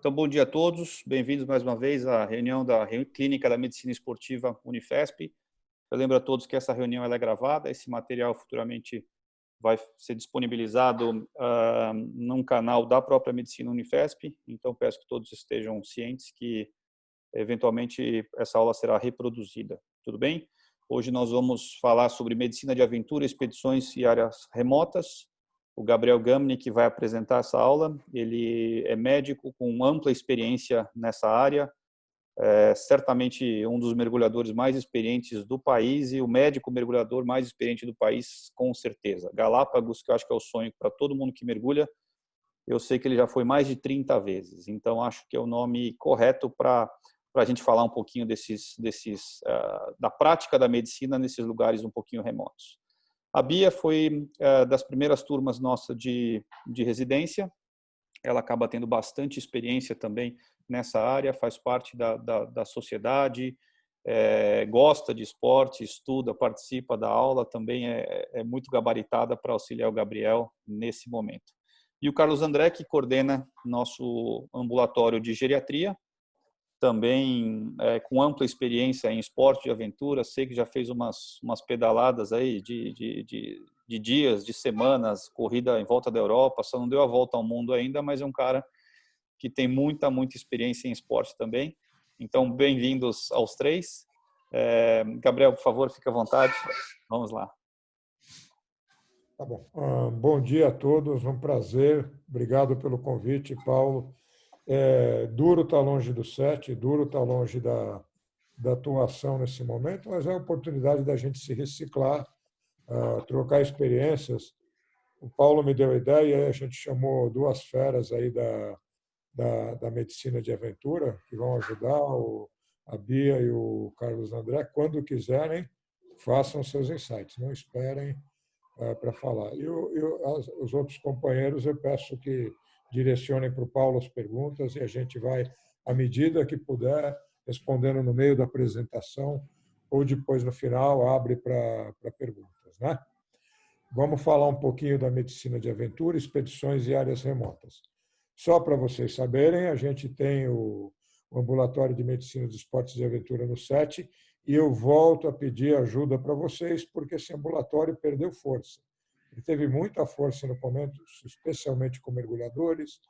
Então, bom dia a todos. Bem-vindos mais uma vez à reunião da Clínica da Medicina Esportiva Unifesp. Eu lembro a todos que essa reunião ela é gravada. Esse material futuramente vai ser disponibilizado num canal da própria Medicina Unifesp. Então, peço que todos estejam cientes que, eventualmente, essa aula será reproduzida. Tudo bem? Hoje nós vamos falar sobre medicina de aventura, expedições e áreas remotas. O Gabriel Gamni, que vai apresentar essa aula, ele é médico com ampla experiência nessa área, certamente um dos mergulhadores mais experientes do país e o médico mergulhador mais experiente do país, com certeza. Galápagos, que eu acho que é o sonho para todo mundo que mergulha, eu sei que ele já foi mais de 30 vezes, então acho que é o nome correto para a gente falar um pouquinho da prática da medicina nesses lugares um pouquinho remotos. A Bia foi das primeiras turmas nossa de residência. Ela acaba tendo bastante experiência também nessa área, faz parte da sociedade, gosta de esporte, estuda, participa da aula, também é muito gabaritada para auxiliar o Gabriel nesse momento. E o Carlos André, que coordena nosso ambulatório de geriatria, também com ampla experiência em esporte de aventura, sei que já fez umas pedaladas aí de dias, de semanas, corrida em volta da Europa, só não deu a volta ao mundo ainda, mas é um cara que tem muita experiência em esporte também. Então, bem-vindos aos três. Gabriel, por favor, fique à vontade. Vamos lá. Tá bom. Bom dia a todos, um prazer. Obrigado pelo convite, Paulo. Duro estar longe do set, duro estar longe da atuação nesse momento, mas é a oportunidade da gente se reciclar, trocar experiências. O Paulo me deu a ideia, a gente chamou duas feras aí da medicina de aventura, que vão ajudar, a Bia e o Carlos André. Quando quiserem, façam seus insights, não esperem para falar. Os outros companheiros, eu peço que direcionem para o Paulo as perguntas e a gente vai, à medida que puder, respondendo no meio da apresentação ou depois, no final, abre para perguntas, né? Vamos falar um pouquinho da medicina de aventura, expedições e áreas remotas. Só para vocês saberem, a gente tem o ambulatório de medicina dos esportes de aventura no SET e eu volto a pedir ajuda para vocês, porque esse ambulatório perdeu força. Ele teve muita força no começo, especialmente com mergulhadores,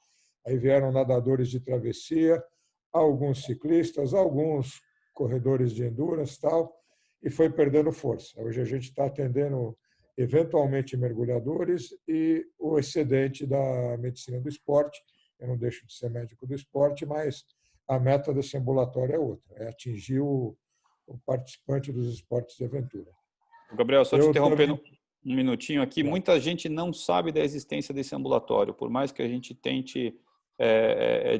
aí vieram nadadores de travessia, alguns ciclistas, alguns corredores de endurance, tal, e foi perdendo força. Hoje a gente está atendendo eventualmente mergulhadores e o excedente da medicina do esporte. Eu não deixo de ser médico do esporte, mas a meta desse ambulatório é outra, é atingir o participante dos esportes de aventura. Gabriel, só te interrompendo também... um minutinho aqui, muita gente não sabe da existência desse ambulatório, por mais que a gente tente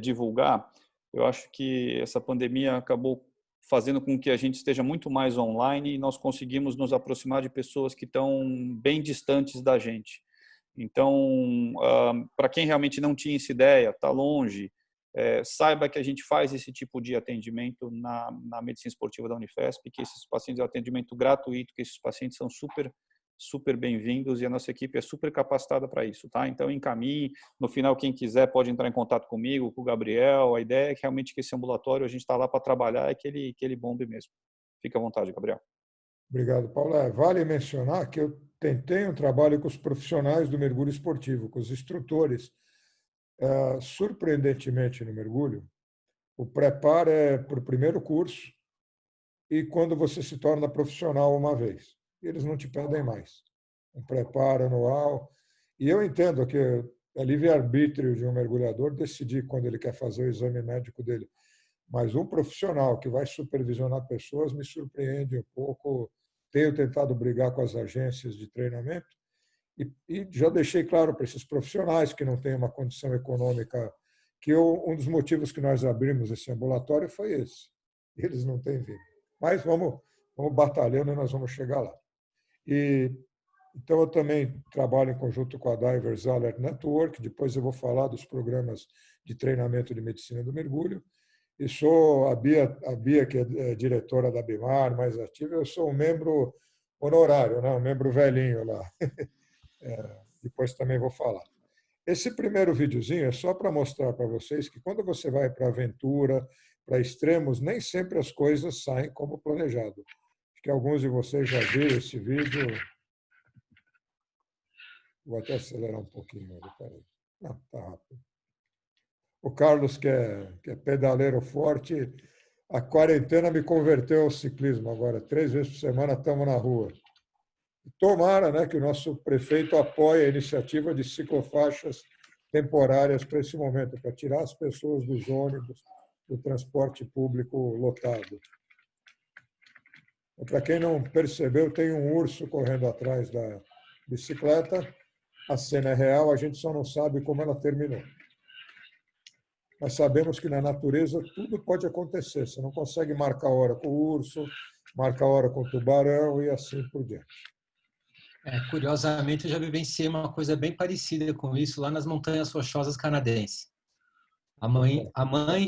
divulgar, eu acho que essa pandemia acabou fazendo com que a gente esteja muito mais online e nós conseguimos nos aproximar de pessoas que estão bem distantes da gente. Então, para quem realmente não tinha essa ideia, está longe, saiba que a gente faz esse tipo de atendimento na medicina esportiva da Unifesp, que esses pacientes é um atendimento gratuito, que esses pacientes são super bem-vindos e a nossa equipe é super capacitada para isso, tá? Então, encaminhe. No final, quem quiser pode entrar em contato comigo, com o Gabriel. A ideia é que realmente que esse ambulatório, a gente está lá para trabalhar, é que ele bombe mesmo. Fique à vontade, Gabriel. Obrigado, Paulo. Vale mencionar que eu tentei um trabalho com os profissionais do mergulho esportivo, com os instrutores. Surpreendentemente, no mergulho, o preparo é para o primeiro curso e quando você se torna profissional uma vez. Eles não te pedem mais. Um preparo anual. E eu entendo que é livre-arbítrio de um mergulhador decidir quando ele quer fazer o exame médico dele. Mas um profissional que vai supervisionar pessoas me surpreende um pouco. Tenho tentado brigar com as agências de treinamento e já deixei claro para esses profissionais que não têm uma condição econômica que um dos motivos que nós abrimos esse ambulatório foi esse. Eles não têm vindo. Mas vamos batalhando e nós vamos chegar lá. Então, eu também trabalho em conjunto com a Divers Alert Network, depois eu vou falar dos programas de treinamento de medicina do mergulho, e sou a Bia, que é diretora da BIMAR, mais ativa, eu sou um membro honorário, né? Um membro velhinho lá. Depois também vou falar. Esse primeiro videozinho é só para mostrar para vocês que quando você vai para aventura, para extremos, nem sempre as coisas saem como planejado. Acho que alguns de vocês já viram esse vídeo. Vou até acelerar um pouquinho. Peraí. Não, está rápido. O Carlos, que é pedaleiro forte, a quarentena me converteu ao ciclismo agora. 3 vezes por semana estamos na rua. Tomara, né, que o nosso prefeito apoie a iniciativa de ciclofaixas temporárias para esse momento, para tirar as pessoas dos ônibus, do transporte público lotado. Para quem não percebeu, tem um urso correndo atrás da bicicleta. A cena é real, a gente só não sabe como ela terminou. Mas sabemos que na natureza tudo pode acontecer. Você não consegue marcar a hora com o urso, marcar a hora com o tubarão e assim por diante. Curiosamente, eu já vivenciei uma coisa bem parecida com isso lá nas Montanhas Rochosas canadenses. A mãe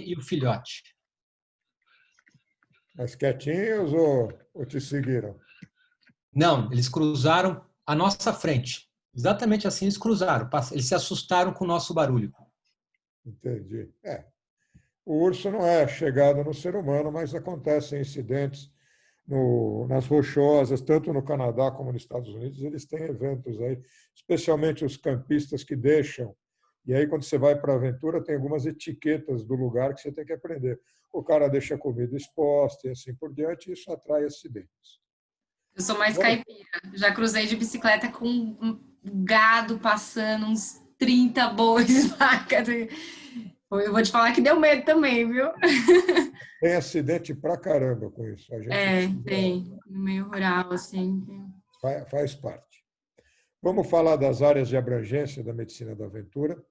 e o filhote. Mas quietinhos ou te seguiram? Não, eles cruzaram à nossa frente. Exatamente assim eles cruzaram. Eles se assustaram com o nosso barulho. Entendi. O urso não é chegado no ser humano, mas acontecem incidentes nas rochosas, tanto no Canadá como nos Estados Unidos, eles têm eventos aí, especialmente os campistas que deixam. E aí, quando você vai para a aventura, tem algumas etiquetas do lugar que você tem que aprender. O cara deixa a comida exposta e assim por diante, e isso atrai acidentes. Eu sou mais caipira. Já cruzei de bicicleta com um gado passando, uns 30 bois, vacas. Eu vou te falar que deu medo também, viu? Tem acidente pra caramba com isso. A gente tem. No meio rural, assim. Faz parte. Vamos falar das áreas de abrangência da medicina da aventura.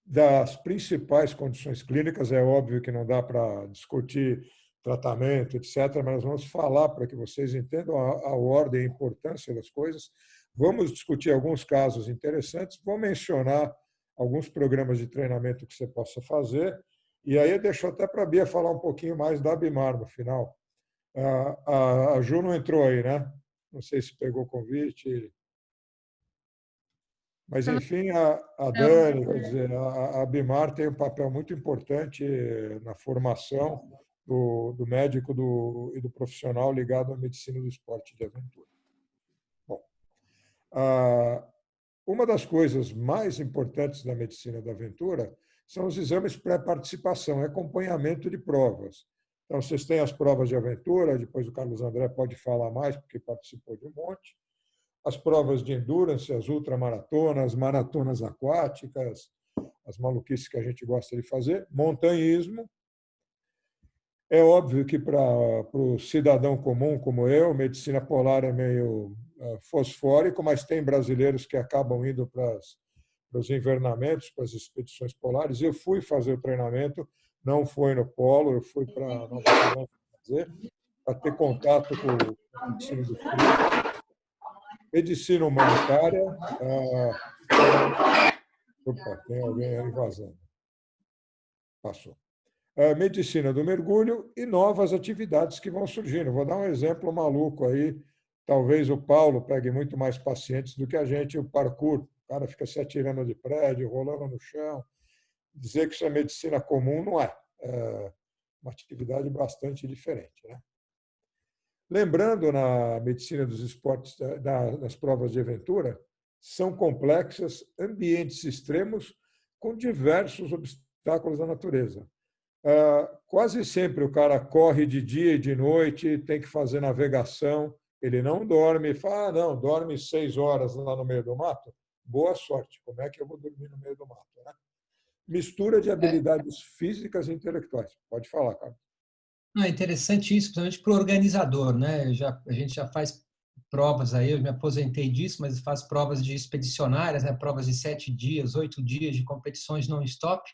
Das principais condições clínicas, é óbvio que não dá para discutir tratamento, etc., mas nós vamos falar para que vocês entendam a ordem e a importância das coisas. Vamos discutir alguns casos interessantes, vou mencionar alguns programas de treinamento que você possa fazer, e aí eu deixo até para a Bia falar um pouquinho mais da Abimar no final. A Ju não entrou aí, né? Não sei se pegou o convite. Mas, enfim, a Dani, quer dizer, a Abimar tem um papel muito importante na formação do médico e do profissional ligado à medicina do esporte de aventura. Bom, uma das coisas mais importantes da medicina da aventura são os exames pré-participação, acompanhamento de provas. Então, vocês têm as provas de aventura, depois o Carlos André pode falar mais, porque participou de um monte. As provas de endurance, as ultramaratonas, maratonas aquáticas, as maluquices que a gente gosta de fazer, montanhismo. É óbvio que para o cidadão comum como eu, medicina polar é meio fosfórico, mas tem brasileiros que acabam indo para os invernamentos, para as expedições polares. Eu fui fazer o treinamento, não foi no polo, eu fui para Nova Zelândia fazer, para ter contato com a medicina do frio. Medicina humanitária. Opa, tem alguém aí vazando. Passou. Medicina do mergulho e novas atividades que vão surgindo. Vou dar um exemplo maluco aí. Talvez o Paulo pegue muito mais pacientes do que a gente. O parkour, o cara fica se atirando de prédio, rolando no chão. Dizer que isso é medicina comum não é. É uma atividade bastante diferente, né? Lembrando, na medicina dos esportes, das provas de aventura, são complexas, ambientes extremos, com diversos obstáculos da natureza. Quase sempre o cara corre de dia e de noite, tem que fazer navegação, ele não dorme, fala, não, dorme 6 horas lá no meio do mato. Boa sorte, como é que eu vou dormir no meio do mato? Né? Mistura de habilidades físicas e intelectuais. Pode falar, Carlos. É interessante isso, principalmente para o organizador, né? A gente já faz provas aí, eu me aposentei disso, mas faço provas de expedicionárias, né? Provas de 7 dias, 8 dias de competições non-stop.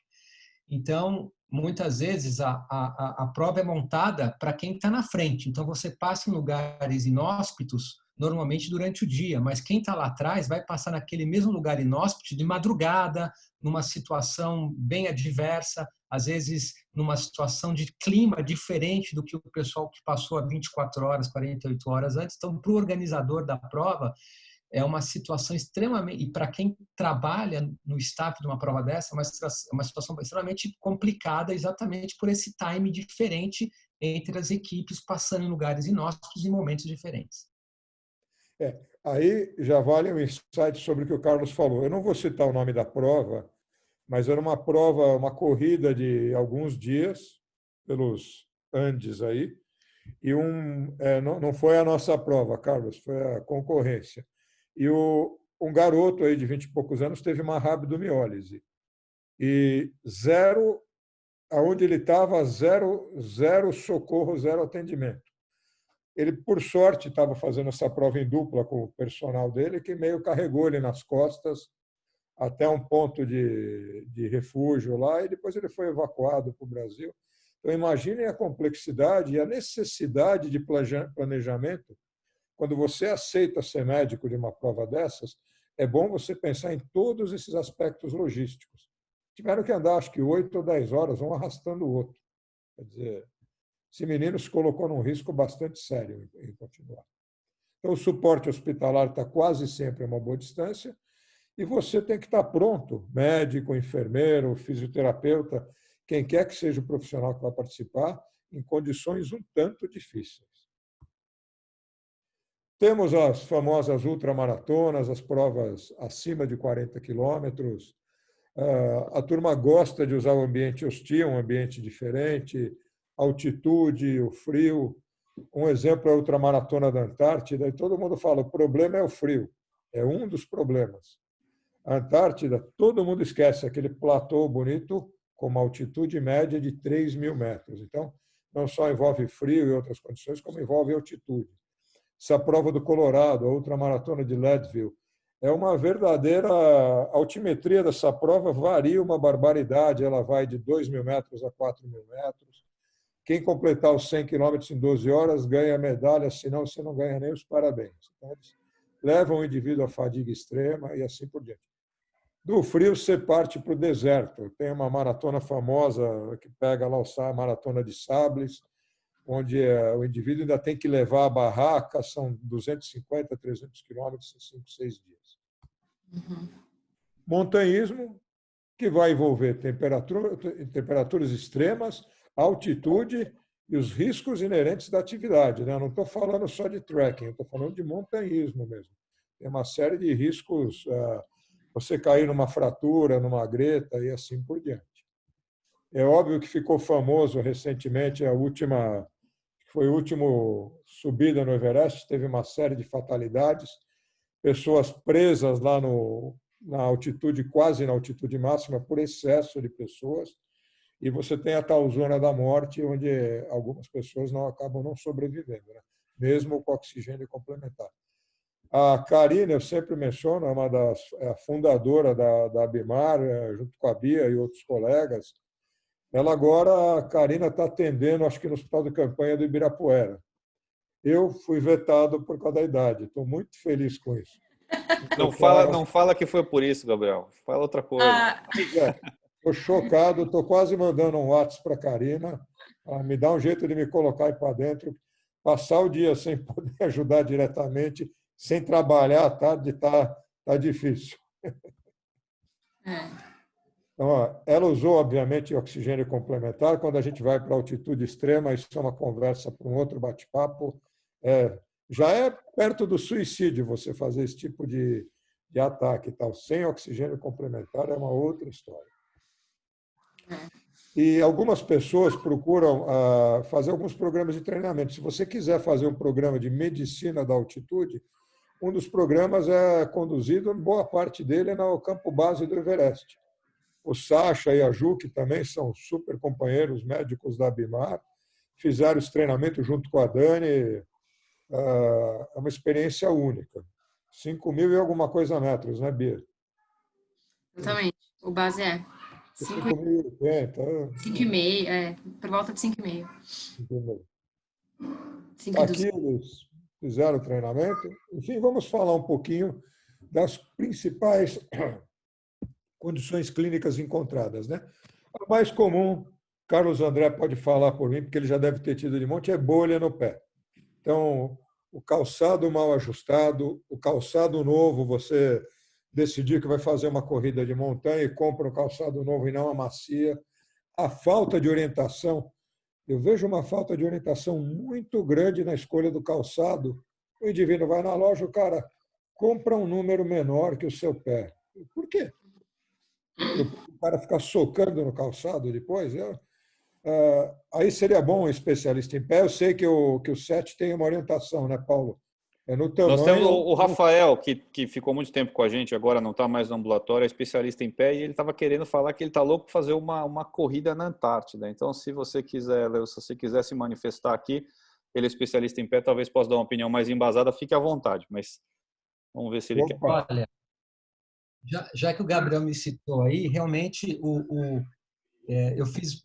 Então, muitas vezes a prova é montada para quem está na frente. Então, você passa em lugares inóspitos, normalmente durante o dia, mas quem está lá atrás vai passar naquele mesmo lugar inóspito de madrugada, numa situação bem adversa, às vezes numa situação de clima diferente do que o pessoal que passou há 24 horas, 48 horas antes. Então, para o organizador da prova, é uma situação extremamente, e para quem trabalha no staff de uma prova dessa, é uma situação extremamente complicada, exatamente por esse time diferente entre as equipes passando em lugares inóspitos em momentos diferentes. Aí já vale um insight sobre o que o Carlos falou. Eu não vou citar o nome da prova, mas era uma prova, uma corrida de alguns dias pelos Andes aí, e não foi a nossa prova, Carlos, foi a concorrência. E um garoto aí de 20 e poucos anos teve uma rabdomiólise. E zero, aonde ele estava, zero socorro, zero atendimento. Ele, por sorte, estava fazendo essa prova em dupla com o personal dele, que meio carregou ele nas costas até um ponto de refúgio lá, e depois ele foi evacuado para o Brasil. Então, imaginem a complexidade e a necessidade de planejamento. Quando você aceita ser médico de uma prova dessas, é bom você pensar em todos esses aspectos logísticos. Tiveram que andar, acho que 8 ou 10 horas, um arrastando o outro. Quer dizer, esse menino se colocou num risco bastante sério em continuar. Então, o suporte hospitalar está quase sempre a uma boa distância e você tem que estar pronto, médico, enfermeiro, fisioterapeuta, quem quer que seja o profissional que vai participar, em condições um tanto difíceis. Temos as famosas ultramaratonas, as provas acima de 40 quilômetros. A turma gosta de usar o ambiente hostil, um ambiente diferente, altitude, o frio. Um exemplo é a ultramaratona da Antártida, e todo mundo fala, o problema é o frio. É um dos problemas. A Antártida, todo mundo esquece, aquele platô bonito com uma altitude média de 3.000 metros. Então, não só envolve frio e outras condições, como envolve altitude. Essa prova do Colorado, a ultramaratona de Leadville, é uma verdadeira altimetria dessa prova, varia uma barbaridade, ela vai de 2.000 metros a 4.000 metros. Quem completar os 100 quilômetros em 12 horas ganha a medalha, senão você não ganha nem os parabéns. Então, eles levam o indivíduo à fadiga extrema e assim por diante. Do frio, você parte para o deserto. Tem uma maratona famosa que pega lá a Maratona de Sables, onde o indivíduo ainda tem que levar a barraca, são 250, 300 quilômetros em 5, 6 dias. Uhum. Montanhismo, que vai envolver temperaturas extremas, altitude e os riscos inerentes da atividade. Eu não estou falando só de trekking, eu estou falando de montanhismo mesmo. Tem uma série de riscos, você cair numa fratura, numa greta e assim por diante. É óbvio que ficou famoso recentemente foi a última subida no Everest, teve uma série de fatalidades, pessoas presas lá na altitude, quase na altitude máxima, por excesso de pessoas, e você tem a tal zona da morte, onde algumas pessoas acabam não sobrevivendo, né? Mesmo com oxigênio complementar. A Karina, eu sempre menciono, é a fundadora da Abimar, junto com a Bia e outros colegas. Ela agora, a Karina está atendendo, acho que no Hospital de Campanha do Ibirapuera. Eu fui vetado por causa da idade. Estou muito feliz com isso. Não fala que foi por isso, Gabriel. Fala outra coisa. Estou chocado, estou quase mandando um WhatsApp para a Karina. Me dá um jeito de me colocar aí para dentro. Passar o dia sem poder ajudar diretamente, sem trabalhar à tarde, está difícil. Então, ela usou, obviamente, oxigênio complementar. Quando a gente vai para altitude extrema, isso é uma conversa para um outro bate-papo. Já é perto do suicídio você fazer esse tipo de ataque. Tal. Sem oxigênio complementar é uma outra história. E algumas pessoas procuram fazer alguns programas de treinamento. Se você quiser fazer um programa de medicina da altitude, um dos programas é conduzido, boa parte dele é no campo base do Everest. O Sacha e a Ju, que também são super companheiros médicos da Abimar, fizeram esse treinamento junto com a Dani. É uma experiência única. 5.000 e alguma coisa metros, né, Bia? Exatamente. O base é 5.080. 5,5, por volta de 5,5. Aqui eles fizeram o treinamento. Enfim, vamos falar um pouquinho das principais condições clínicas encontradas, né? A mais comum, Carlos André pode falar por mim, porque ele já deve ter tido de monte, é bolha no pé. Então, o calçado mal ajustado, o calçado novo, você decidir que vai fazer uma corrida de montanha e compra um calçado novo e não a macia, a falta de orientação. Eu vejo uma falta de orientação muito grande na escolha do calçado. O indivíduo vai na loja, o cara compra um número menor que o seu pé. Por quê? O cara ficar socando no calçado depois? Aí seria bom um especialista em pé. Eu sei que o SET tem uma orientação, né, Paulo? É no Nós temos tamanho. o Rafael, que ficou muito tempo com a gente, agora não está mais no ambulatório, é especialista em pé, e ele estava querendo falar que ele está louco para fazer uma corrida na Antártida. Então, se você quiser, Leo, se você quiser se manifestar aqui, ele é especialista em pé, talvez possa dar uma opinião mais embasada, fique à vontade, mas vamos ver se ele quer. Olha, já que o Gabriel me citou aí, realmente eu fiz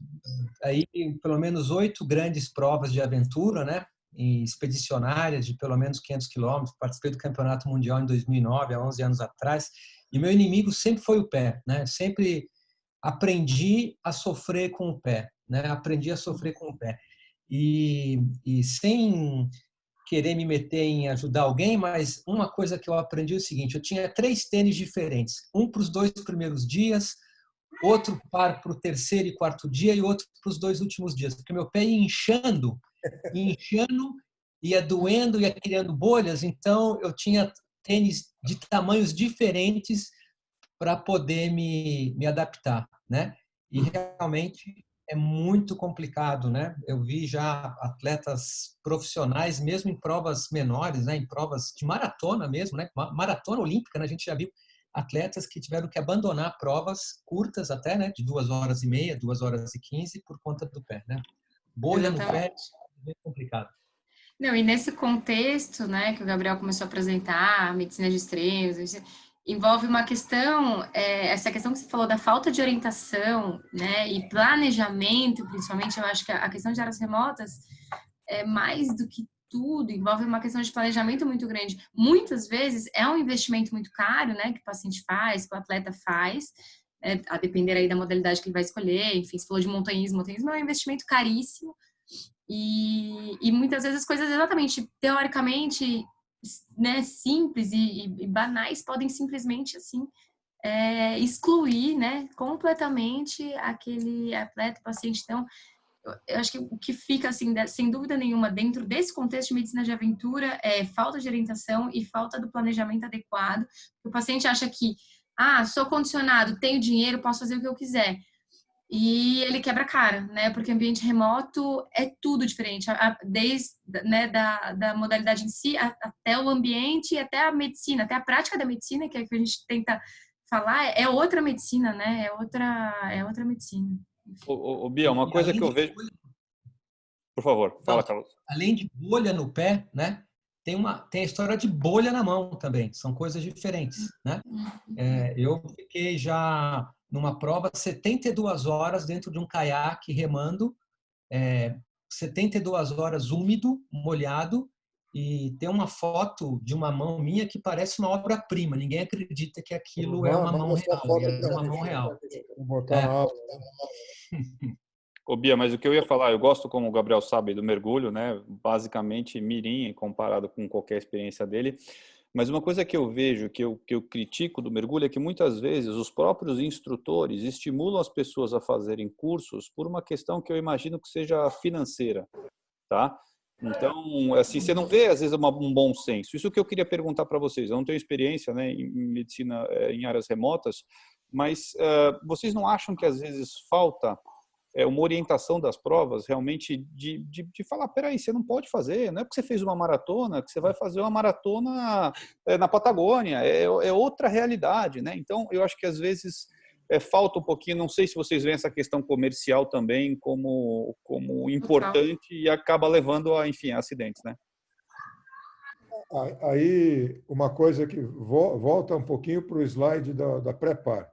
aí pelo menos 8 grandes provas de aventura, né? E expedicionárias de pelo menos 500 quilômetros. Participei do Campeonato Mundial em 2009, há 11 anos atrás. E meu inimigo sempre foi o pé, né? Sempre aprendi a sofrer com o pé, né? Aprendi a sofrer com o pé. E sem querer me meter em ajudar alguém, mas uma coisa que eu aprendi é o seguinte: eu tinha 3 tênis diferentes, um para os 2 primeiros dias, outro par para o terceiro e quarto dia e outro para os 2 últimos dias, porque meu pé ia inchando, ia doendo, ia criando bolhas, então eu tinha tênis de tamanhos diferentes para poder me adaptar, né? E realmente é muito complicado, né? Eu vi já atletas profissionais, mesmo em provas menores, né? Em provas de maratona mesmo, né? Maratona olímpica, né? A gente já viu atletas que tiveram que abandonar provas curtas até, né? De 2h30, 2h15 por conta do pé, né? Bolha Exatamente. no pé é bem complicado. Não, e nesse contexto, né, que o Gabriel começou a apresentar, a medicina de extremos, envolve uma questão, essa questão que você falou da falta de orientação, né, e planejamento, principalmente, eu acho que a questão de áreas remotas é mais do que tudo, envolve uma questão de planejamento muito grande. Muitas vezes é um investimento muito caro, né, que o paciente faz, que o atleta faz, a depender aí da modalidade que ele vai escolher. Enfim, você falou de montanhismo é um investimento caríssimo. E muitas vezes as coisas exatamente, teoricamente, né, simples e banais podem simplesmente, assim, excluir, né, completamente aquele atleta, paciente. Então, eu acho que o que fica, assim, sem dúvida nenhuma, dentro desse contexto de medicina de aventura é falta de orientação e falta do planejamento adequado. O paciente acha que, sou condicionado, tenho dinheiro, posso fazer o que eu quiser. E ele quebra a cara, né? Porque ambiente remoto é tudo diferente, desde, né, da modalidade em si, até o ambiente, até a medicina, até a prática da medicina, que é que a gente tenta falar, é outra medicina, né? É outra medicina. Ô, Bia, uma coisa que eu vejo... Por favor, fala, Carlos. Além de bolha no pé, né? Tem a história de bolha na mão também, são coisas diferentes, né? Eu fiquei já numa prova 72 horas dentro de um caiaque remando, 72 horas úmido, molhado, e tem uma foto de uma mão minha que parece uma obra-prima. Ninguém acredita que aquilo é uma mão real, e é uma mão real. Vou botar na aula. Ô, Bia, mas o que eu ia falar, eu gosto, como o Gabriel sabe, do mergulho, né? Basicamente, mirim, comparado com qualquer experiência dele. Mas uma coisa que eu vejo, que eu critico do mergulho, é que muitas vezes os próprios instrutores estimulam as pessoas a fazerem cursos por uma questão que eu imagino que seja financeira, tá? Então, assim, você não vê, às vezes, um bom senso. Isso que eu queria perguntar para vocês. Eu não tenho experiência, né, em medicina em áreas remotas, mas vocês não acham que, às vezes, falta uma orientação das provas, realmente, de falar, peraí, você não pode fazer, não é porque você fez uma maratona que você vai fazer uma maratona na Patagônia, é outra realidade, né? Então, eu acho que às vezes falta um pouquinho, não sei se vocês veem essa questão comercial também como importante e acaba levando a, enfim, a acidentes, né? Aí, uma coisa que volta um pouquinho para o slide da Prepar.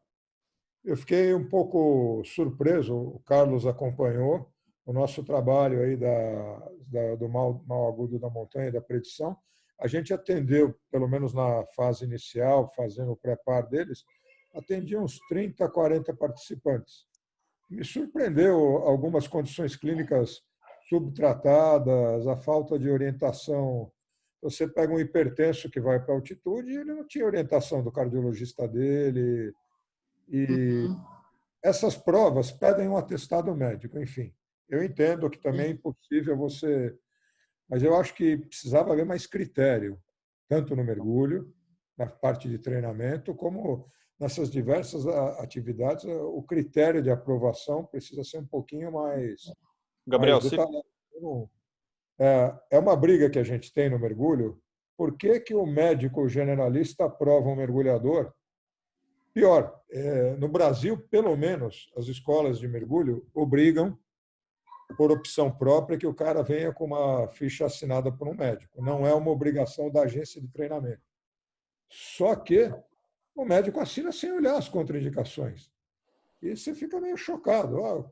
Eu fiquei um pouco surpreso, o Carlos acompanhou o nosso trabalho aí do mal agudo da montanha, da predição. A gente atendeu, pelo menos na fase inicial, fazendo o preparo deles, atendia uns 30, 40 participantes. Me surpreendeu algumas condições clínicas subtratadas, a falta de orientação Você pega um hipertenso que vai para altitude e ele não tinha orientação do cardiologista dele. E essas provas pedem um atestado médico, enfim. Eu entendo que também é impossível você... Mas eu acho que precisava haver mais critério, tanto no mergulho, na parte de treinamento, como nessas diversas atividades. O critério de aprovação precisa ser um pouquinho mais Gabriel, detalhado. É uma briga que a gente tem no mergulho. Por que que o médico generalista aprova um mergulhador? Pior, no Brasil, pelo menos, as escolas de mergulho obrigam, por opção própria, que o cara venha com uma ficha assinada por um médico. Não é uma obrigação da agência de treinamento. Só que o médico assina sem olhar as contraindicações. E você fica meio chocado.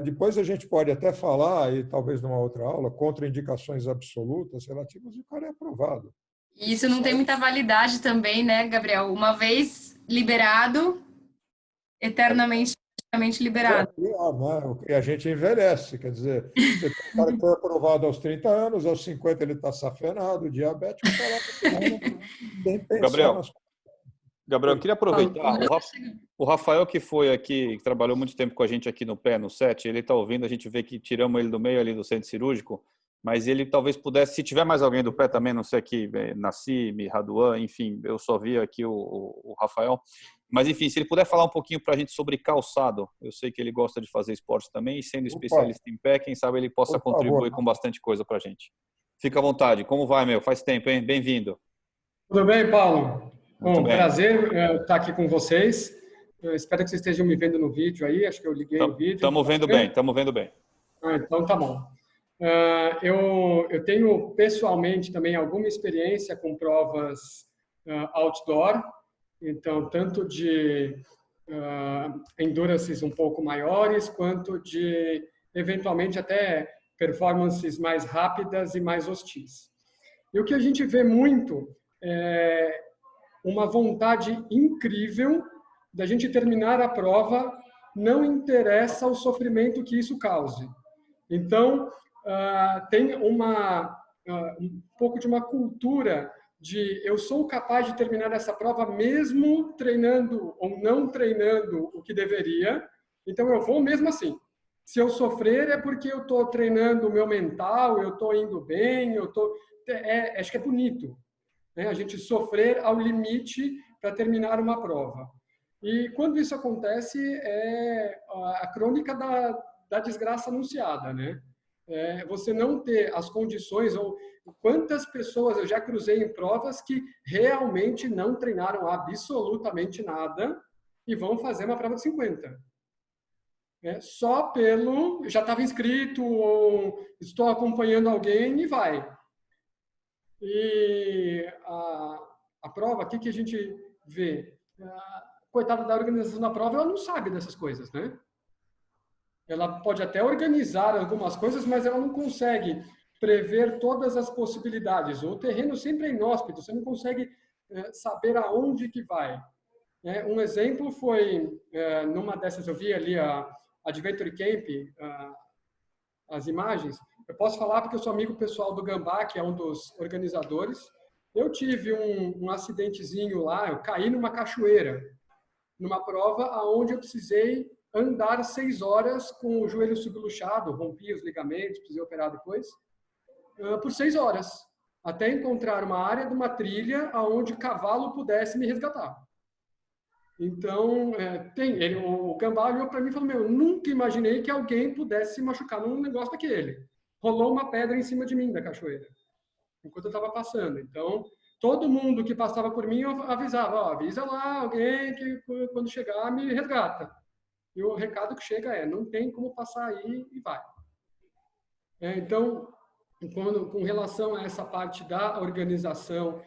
Depois a gente pode até falar, e talvez numa outra aula, contraindicações absolutas relativas, e o cara é aprovado. E isso não tem muita validade também, né, Gabriel? Uma vez liberado, eternamente liberado. E a gente envelhece, quer dizer, você tem um cara que foi aprovado aos 30 anos, aos 50 ele está safenado, diabético, está lá sem pensar Gabriel, eu queria aproveitar. O Rafael, que foi aqui, que trabalhou muito tempo com a gente aqui no pé, no set, ele está ouvindo, a gente vê que tiramos ele do meio ali do centro cirúrgico, mas ele talvez pudesse, se tiver mais alguém do pé também, não sei aqui, Nassim, Raduan, enfim, eu só vi aqui o Rafael. Mas, enfim, se ele puder falar um pouquinho para a gente sobre calçado, eu sei que ele gosta de fazer esporte também, e sendo especialista em pé, quem sabe ele possa contribuir com bastante coisa para a gente. Fica à vontade. Como vai, meu? Faz tempo, hein? Bem-vindo. Tudo bem, Paulo? Muito bem. Prazer estar aqui com vocês. Eu espero que vocês estejam me vendo no vídeo aí. Acho que eu liguei o vídeo. Estamos vendo bem, estamos vendo bem. Então tá bom. Eu tenho pessoalmente também alguma experiência com provas outdoor, então tanto de endurances um pouco maiores, quanto de eventualmente até performances mais rápidas e mais hostis. E o que a gente vê muito é uma vontade incrível da gente terminar a prova, não interessa o sofrimento que isso cause. Então, tem um pouco de uma cultura de eu sou capaz de terminar essa prova mesmo treinando ou não treinando o que deveria, então eu vou mesmo assim. Se eu sofrer é porque eu estou treinando o meu mental, eu estou indo bem, acho que é bonito, né? A gente sofrer ao limite para terminar uma prova. E quando isso acontece, é a crônica da desgraça anunciada, né? Você não ter as condições, ou quantas pessoas eu já cruzei em provas que realmente não treinaram absolutamente nada e vão fazer uma prova de 50. Só já estava inscrito, ou estou acompanhando alguém e vai. E a prova, o que a gente vê? Coitada da organização da prova, ela não sabe dessas coisas, né? Ela pode até organizar algumas coisas, mas ela não consegue prever todas as possibilidades. O terreno sempre é inóspito, você não consegue saber aonde que vai. Um exemplo foi, numa dessas, eu vi ali a Adventure Camp, as imagens. Eu posso falar porque eu sou amigo pessoal do Gambá, que é um dos organizadores. Eu tive um acidentezinho lá, eu caí numa cachoeira, numa prova onde eu precisei andar 6 horas com o joelho subluxado, rompi os ligamentos, precisei operar depois, por 6 horas, até encontrar uma área de uma trilha onde cavalo pudesse me resgatar. Então, o Gambá olhou para mim e falou, eu nunca imaginei que alguém pudesse se machucar num negócio daquele. Rolou uma pedra em cima de mim da cachoeira, enquanto eu estava passando. Então, todo mundo que passava por mim, eu avisava, avisa lá alguém que quando chegar me resgata. E o recado que chega não tem como passar aí e vai. Então, com relação a essa parte da organização,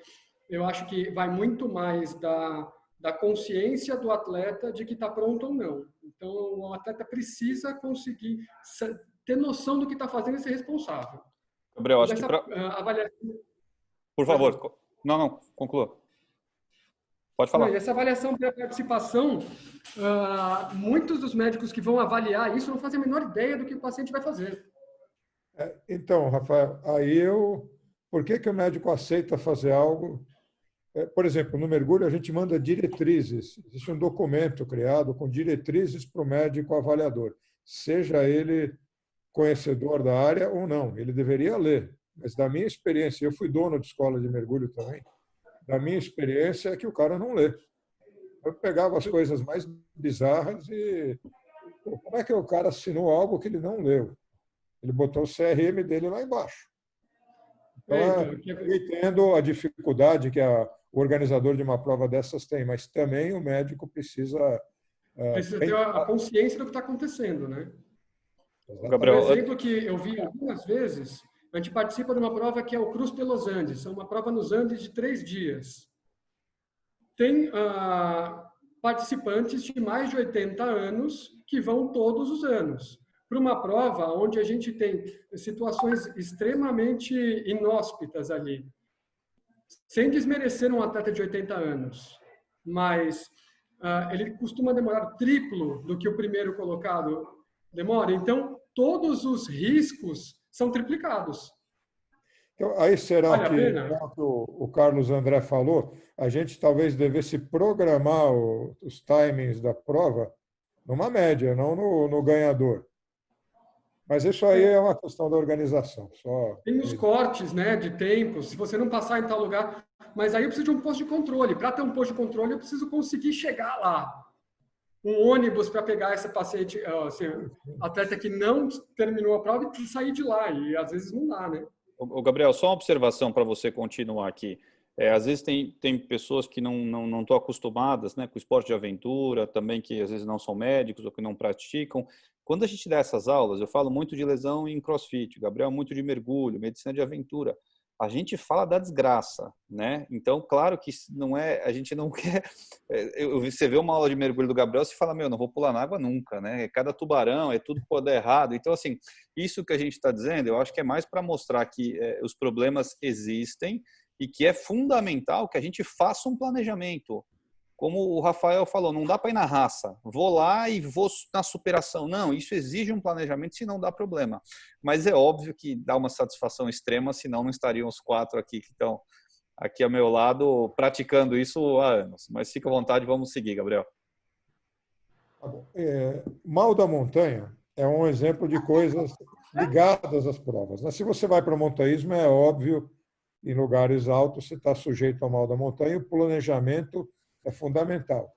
eu acho que vai muito mais da consciência do atleta de que está pronto ou não. Então, o atleta precisa conseguir ter noção do que está fazendo e ser responsável. Gabriel, acho que Por favor. Não, conclua. Pode falar. Essa avaliação para participação, muitos dos médicos que vão avaliar isso não fazem a menor ideia do que o paciente vai fazer. Então, Rafael, aí eu por que o médico aceita fazer algo? Por exemplo, no mergulho a gente manda diretrizes. Existe um documento criado com diretrizes para o médico avaliador, seja ele conhecedor da área ou não. Ele deveria ler. Mas da minha experiência, eu fui dono de escola de mergulho também, da minha experiência é que o cara não lê. Eu pegava as coisas mais bizarras e como é que o cara assinou algo que ele não leu? Ele botou o CRM dele lá embaixo. Então, eu entendo a dificuldade que o organizador de uma prova dessas tem, mas também o médico precisa ter a consciência do que está acontecendo, né? Gabriel, um exemplo que eu vi algumas vezes, a gente participa de uma prova que é o Cruz de los Andes, é uma prova nos Andes de 3 dias. Tem participantes de mais de 80 anos que vão todos os anos para uma prova onde a gente tem situações extremamente inóspitas ali. Sem desmerecer um atleta de 80 anos, mas ele costuma demorar triplo do que o primeiro colocado demora. Então, todos os riscos são triplicados. Então, aí será que, como o Carlos André falou, a gente talvez devesse programar os timings da prova numa média, não no ganhador. Mas isso aí é uma questão da organização. Tem os cortes, né, de tempo, se você não passar em tal lugar. Mas aí eu preciso de um posto de controle. Para ter um posto de controle, eu preciso conseguir chegar lá. Um ônibus para pegar esse paciente, atleta que não terminou a prova e sair de lá. E às vezes não dá, né? Gabriel, só uma observação para você continuar aqui. Às vezes tem pessoas que não estão acostumadas, né, com o esporte de aventura, também que às vezes não são médicos ou que não praticam. Quando a gente dá essas aulas, eu falo muito de lesão em crossfit, o Gabriel muito de mergulho, medicina de aventura. A gente fala da desgraça, né? Então, claro que não é, a gente não quer. Você vê uma aula de mergulho do Gabriel, você fala, não vou pular na água nunca, né? Cada tubarão, tudo pode dar errado. Então, assim, isso que a gente está dizendo, eu acho que é mais para mostrar que os problemas existem e que é fundamental que a gente faça um planejamento. Como o Rafael falou, não dá para ir na raça. Vou lá e vou na superação. Não, isso exige um planejamento, senão dá problema. Mas é óbvio que dá uma satisfação extrema, senão não estariam os 4 aqui que estão aqui ao meu lado praticando isso há anos. Mas fica à vontade, vamos seguir, Gabriel. Mal da Montanha é um exemplo de coisas ligadas às provas. Se você vai para o montanhismo, é óbvio, em lugares altos você está sujeito ao mal da montanha, o planejamento é fundamental.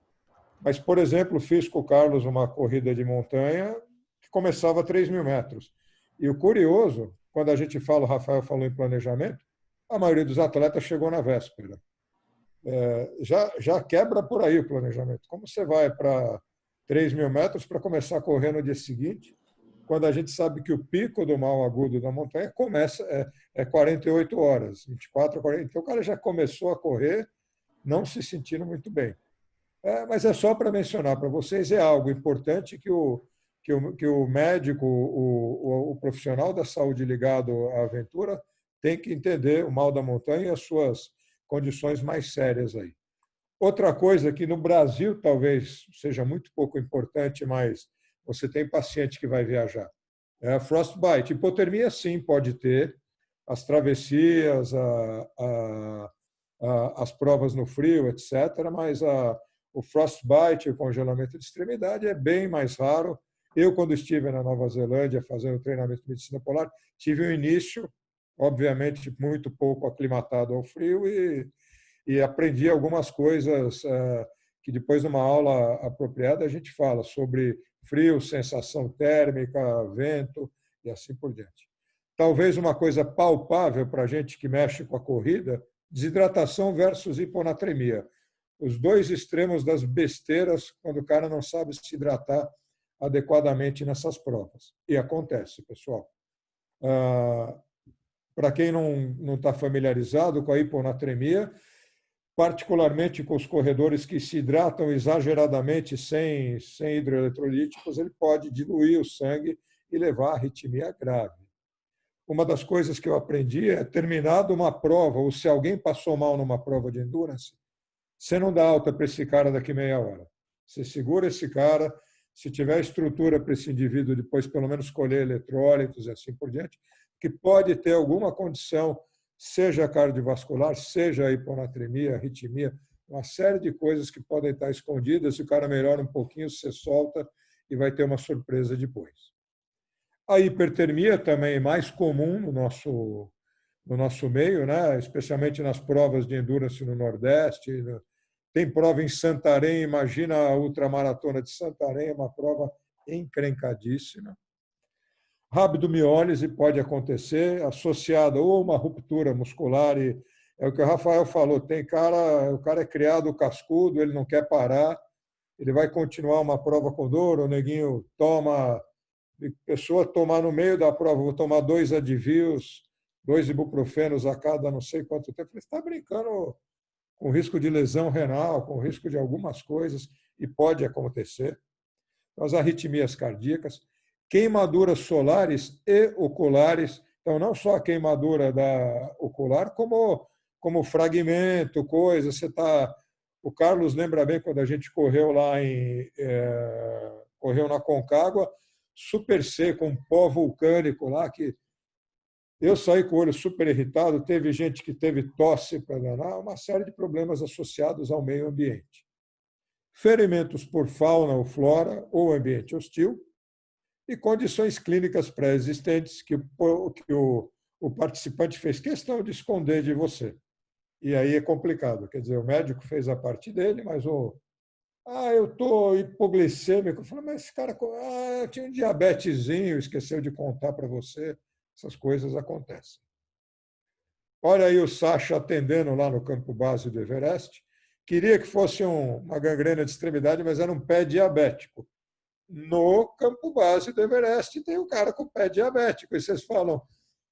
Mas, por exemplo, fiz com o Carlos uma corrida de montanha que começava a 3.000 metros. E o curioso, quando a gente fala, o Rafael falou em planejamento, a maioria dos atletas chegou na véspera. Já quebra por aí o planejamento. Como você vai para 3.000 metros para começar a correr no dia seguinte, quando a gente sabe que o pico do mal agudo da montanha começa 48 horas, 24 a 40. Então, o cara já começou a correr não se sentindo muito bem. Mas é só para mencionar para vocês, é algo importante que o médico, o profissional da saúde ligado à aventura tem que entender o mal da montanha e as suas condições mais sérias aí. Outra coisa que no Brasil talvez seja muito pouco importante, mas você tem paciente que vai viajar, é a frostbite. Hipotermia, sim, pode ter. As travessias, as provas no frio, etc., mas o frostbite, o congelamento de extremidade, é bem mais raro. Eu, quando estive na Nova Zelândia fazendo treinamento de medicina polar, tive um início, obviamente, muito pouco aclimatado ao frio e aprendi algumas coisas que depois, numa aula apropriada, a gente fala sobre frio, sensação térmica, vento e assim por diante. Talvez uma coisa palpável para a gente que mexe com a corrida, desidratação versus hiponatremia. Os dois extremos das besteiras quando o cara não sabe se hidratar adequadamente nessas provas. E acontece, pessoal. Para quem não está familiarizado com a hiponatremia, particularmente com os corredores que se hidratam exageradamente sem hidroeletrolíticos, ele pode diluir o sangue e levar a arritmia grave. Uma das coisas que eu aprendi é, terminado uma prova, ou se alguém passou mal numa prova de endurance, você não dá alta para esse cara daqui meia hora. Você segura esse cara, se tiver estrutura para esse indivíduo, depois pelo menos colher eletrólitos e assim por diante, que pode ter alguma condição seja cardiovascular, seja a hiponatremia, arritmia, uma série de coisas que podem estar escondidas. Se o cara melhora um pouquinho, você solta e vai ter uma surpresa depois. A hipertermia também é mais comum no nosso meio, né? Especialmente nas provas de endurance no Nordeste. Tem prova em Santarém, imagina a ultramaratona de Santarém, uma prova encrencadíssima. Rabdomiólise pode acontecer, associada ou a uma ruptura muscular, e é o que o Rafael falou, o cara é criado cascudo, ele não quer parar, ele vai continuar uma prova com dor, o neguinho toma, pessoa tomar no meio da prova, vou tomar 2 Advils, 2 ibuprofenos a cada não sei quanto tempo, ele está brincando com risco de lesão renal, com risco de algumas coisas, e pode acontecer. As arritmias cardíacas, queimaduras solares e oculares, então não só a queimadura da ocular, como fragmento, coisa. O Carlos lembra bem quando a gente correu lá correu na Concagua, super seco, um pó vulcânico lá, que eu saí com o olho super irritado, teve gente que teve tosse para danar, uma série de problemas associados ao meio ambiente. Ferimentos por fauna ou flora ou ambiente hostil, e condições clínicas pré-existentes que o participante fez questão de esconder de você. E aí é complicado. Quer dizer, o médico fez a parte dele, mas eu estou hipoglicêmico. Eu falei, mas esse cara eu tinha um diabetezinho, esqueceu de contar para você. Essas coisas acontecem. Olha aí o Sacha atendendo lá no campo base do Everest. Queria que fosse uma gangrena de extremidade, mas era um pé diabético. No campo base do Everest tem um cara com pé diabético. E vocês falam,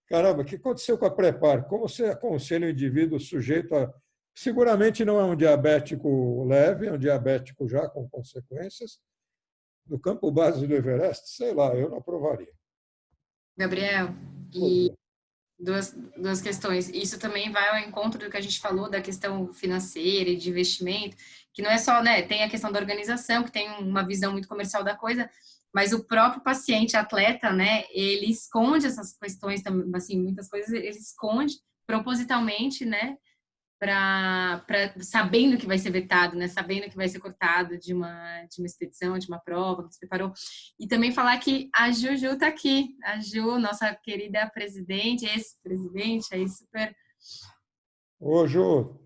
caramba, o que aconteceu com a Prepar? Como você aconselha o indivíduo sujeito a... Seguramente não é um diabético leve, é um diabético já com consequências. No campo base do Everest, sei lá, eu não aprovaria. Gabriel, e duas questões. Isso também vai ao encontro do que a gente falou da questão financeira e de investimento, que não é só, né, tem a questão da organização, que tem uma visão muito comercial da coisa, mas o próprio paciente, atleta, né, ele esconde essas questões também, assim, muitas coisas ele esconde propositalmente, né, sabendo que vai ser vetado, né? Sabendo que vai ser cortado de uma expedição, de uma prova que se preparou. E também falar que a Juju está aqui. A Ju, nossa querida presidente, ex-presidente, aí super... Ô, Ju,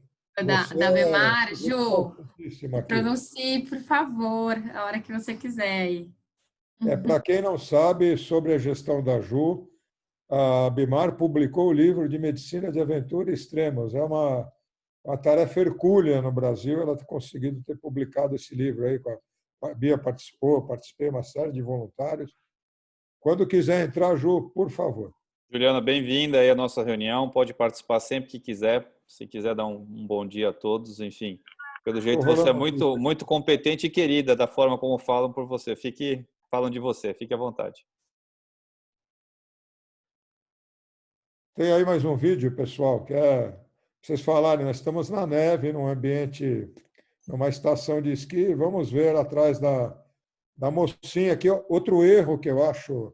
da Bemar. Ju, aqui. pronuncie, por favor, a hora que você quiser aí. Para quem não sabe sobre a gestão da Ju, a Bimar publicou o livro de Medicina de Aventura e Extremos. É uma tarefa hercúlea no Brasil, ela ter conseguido ter publicado esse livro aí. A Bia participei, uma série de voluntários. Quando quiser entrar, Ju, por favor. Juliana, bem-vinda aí à nossa reunião, pode participar sempre que quiser, se quiser dar um bom dia a todos, enfim. Pelo jeito você é muito competente e querida da forma como falam por você. Falam de você, fique à vontade. Tem aí mais um vídeo, pessoal, que é vocês falarem, nós estamos na neve, num ambiente, numa estação de esqui, vamos ver atrás da mocinha aqui, outro erro que eu acho,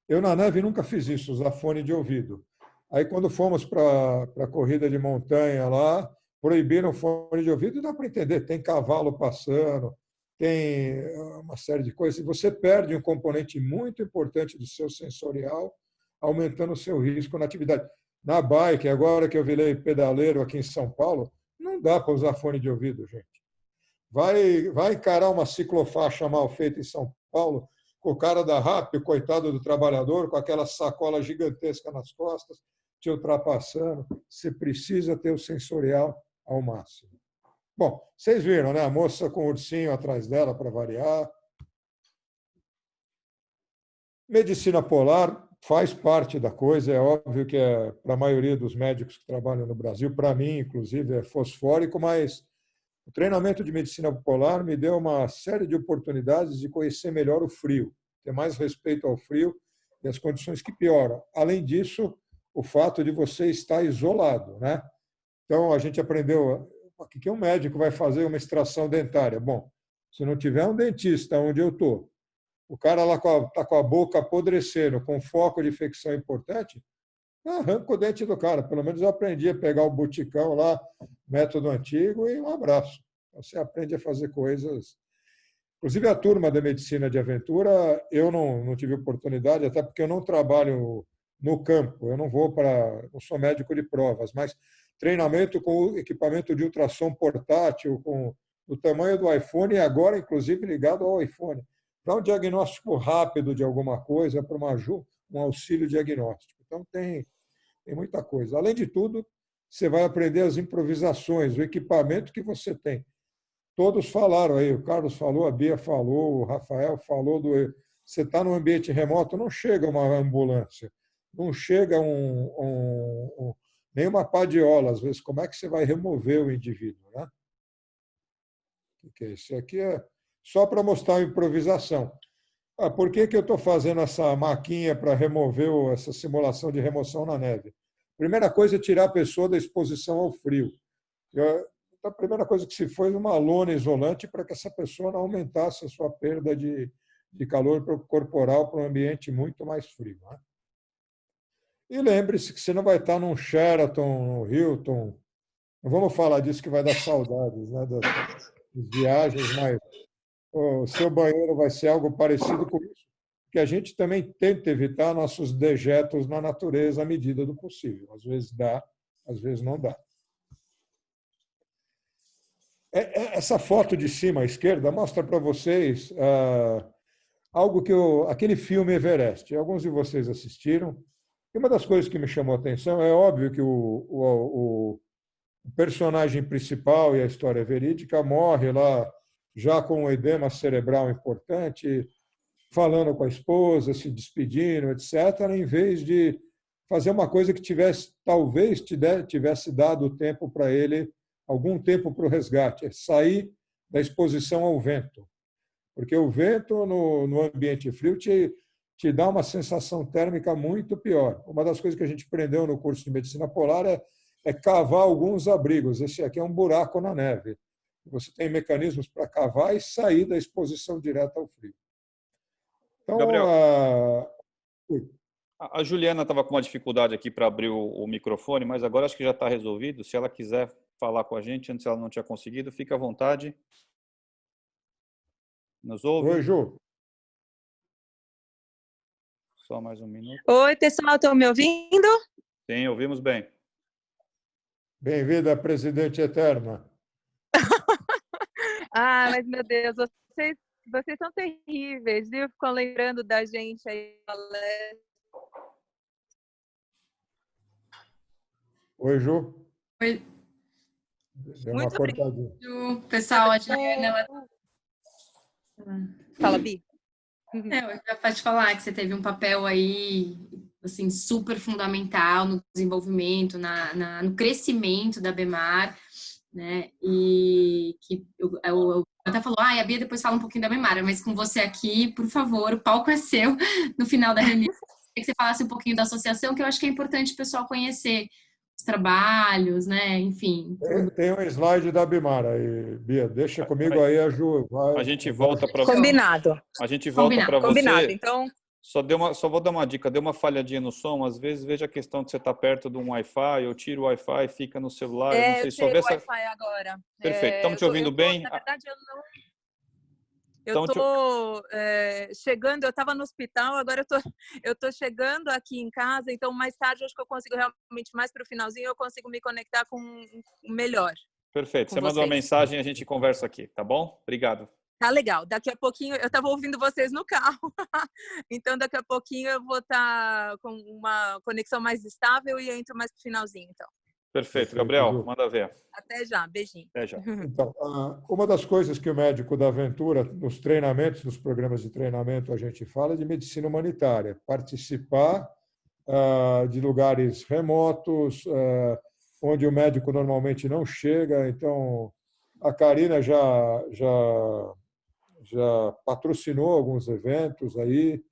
eu na neve nunca fiz isso, usar fone de ouvido. Aí quando fomos para a corrida de montanha lá, proibiram fone de ouvido, e dá para entender, tem cavalo passando, tem uma série de coisas, e você perde um componente muito importante do seu sensorial, aumentando o seu risco na atividade. Na bike, agora que eu virei pedaleiro aqui em São Paulo, não dá para usar fone de ouvido, gente. Vai encarar uma ciclofaixa mal feita em São Paulo, com o cara da RAP, o coitado do trabalhador, com aquela sacola gigantesca nas costas, te ultrapassando. Você precisa ter o sensorial ao máximo. Bom, vocês viram, né? A moça com o ursinho atrás dela, para variar. Medicina polar faz parte da coisa, é óbvio que para a maioria dos médicos que trabalham no Brasil, para mim, inclusive, é fosfórico, mas o treinamento de medicina polar me deu uma série de oportunidades de conhecer melhor o frio, ter mais respeito ao frio e as condições que pioram. Além disso, o fato de você estar isolado, né? Então, a gente aprendeu, o que um médico vai fazer uma extração dentária? Bom, se não tiver um dentista onde eu estou, o cara lá está com a boca apodrecendo, com foco de infecção importante, arranca o dente do cara. Pelo menos eu aprendi a pegar o buticão lá, método antigo, e um abraço. Você aprende a fazer coisas. Inclusive, a turma da medicina de aventura, eu não tive oportunidade, até porque eu não trabalho no campo, eu não sou médico de provas, mas treinamento com equipamento de ultrassom portátil, com o tamanho do iPhone, e agora, inclusive, ligado ao iPhone, para um diagnóstico rápido de alguma coisa, para um auxílio diagnóstico. Então, tem muita coisa. Além de tudo, você vai aprender as improvisações, o equipamento que você tem. Todos falaram aí, o Carlos falou, a Bia falou, o Rafael falou você está num ambiente remoto, não chega uma ambulância, não chega nenhuma padiola, às vezes. Como é que você vai remover o indivíduo, né? O que é isso? Isso aqui é só para mostrar a improvisação. Por que eu estou fazendo essa maquinha para remover essa simulação de remoção na neve? Primeira coisa é tirar a pessoa da exposição ao frio. A primeira coisa que se foi uma lona isolante para que essa pessoa não aumentasse a sua perda de calor corporal para um ambiente muito mais frio, né? E lembre-se que você não vai estar num Sheraton, no Hilton. Não vamos falar disso que vai dar saudades, né, das viagens, mas o seu banheiro vai ser algo parecido com isso, que a gente também tenta evitar nossos dejetos na natureza à medida do possível. Às vezes dá, às vezes não dá. Essa foto de cima à esquerda mostra para vocês algo que aquele filme Everest. Alguns de vocês assistiram. E uma das coisas que me chamou a atenção é óbvio que o personagem principal e a história verídica morre lá já com um edema cerebral importante, falando com a esposa, se despedindo, etc., em vez de fazer uma coisa que talvez tivesse dado tempo para ele, algum tempo para o resgate, é sair da exposição ao vento. Porque o vento no ambiente frio te dá uma sensação térmica muito pior. Uma das coisas que a gente aprendeu no curso de medicina polar é cavar alguns abrigos. Esse aqui é um buraco na neve. Você tem mecanismos para cavar e sair da exposição direta ao frio. Então, Gabriel, a Juliana estava com uma dificuldade aqui para abrir o microfone, mas agora acho que já está resolvido. Se ela quiser falar com a gente, antes ela não tinha conseguido, fica à vontade. Nos ouve? Oi, Ju. Só mais um minuto. Oi, pessoal, estão me ouvindo? Sim, ouvimos bem. Bem-vinda, presidente eterna. Mas meu Deus, vocês são terríveis, viu? Ficam lembrando da gente aí. Oi, Ju. Oi. Deu uma cortadinha. Pessoal, a Juliana, ela... Fala, Bi. Eu já posso te falar que você teve um papel aí, assim, super fundamental no desenvolvimento, no crescimento da BEMAR, né? E que eu até falou, a Bia depois fala um pouquinho da BEMAR, mas com você aqui, por favor, o palco é seu no final da reunião. Queria que você falasse um pouquinho da associação, que eu acho que é importante o pessoal conhecer os trabalhos, né? Enfim. Tem um slide da BEMAR aí, Bia. Deixa comigo aí, a Ju. A gente volta para Combinado. A gente volta para você. Combinado. Então, Só vou dar uma dica, deu uma falhadinha no som, às vezes veja a questão de você estar perto de um Wi-Fi, eu tiro o Wi-Fi, fica no celular, eu não sei, eu só ver essa... Wi-Fi agora. Perfeito, estamos te ouvindo bem? Na verdade, eu estou chegando, eu estava no hospital, agora eu tô chegando aqui em casa, então mais tarde acho que eu consigo realmente, mais para o finalzinho, eu consigo me conectar com melhor. Perfeito, você manda uma mensagem e a gente conversa aqui, tá bom? Obrigado. Tá legal, daqui a pouquinho, eu estava ouvindo vocês no carro, então daqui a pouquinho eu vou estar com uma conexão mais estável e entro mais para o finalzinho, então. Perfeito, Gabriel, manda ver. Até já, beijinho. Até já. Então, uma das coisas que o médico da aventura, nos treinamentos, nos programas de treinamento, a gente fala de medicina humanitária, participar de lugares remotos, onde o médico normalmente não chega. Então, a Karina já patrocinou alguns eventos aí.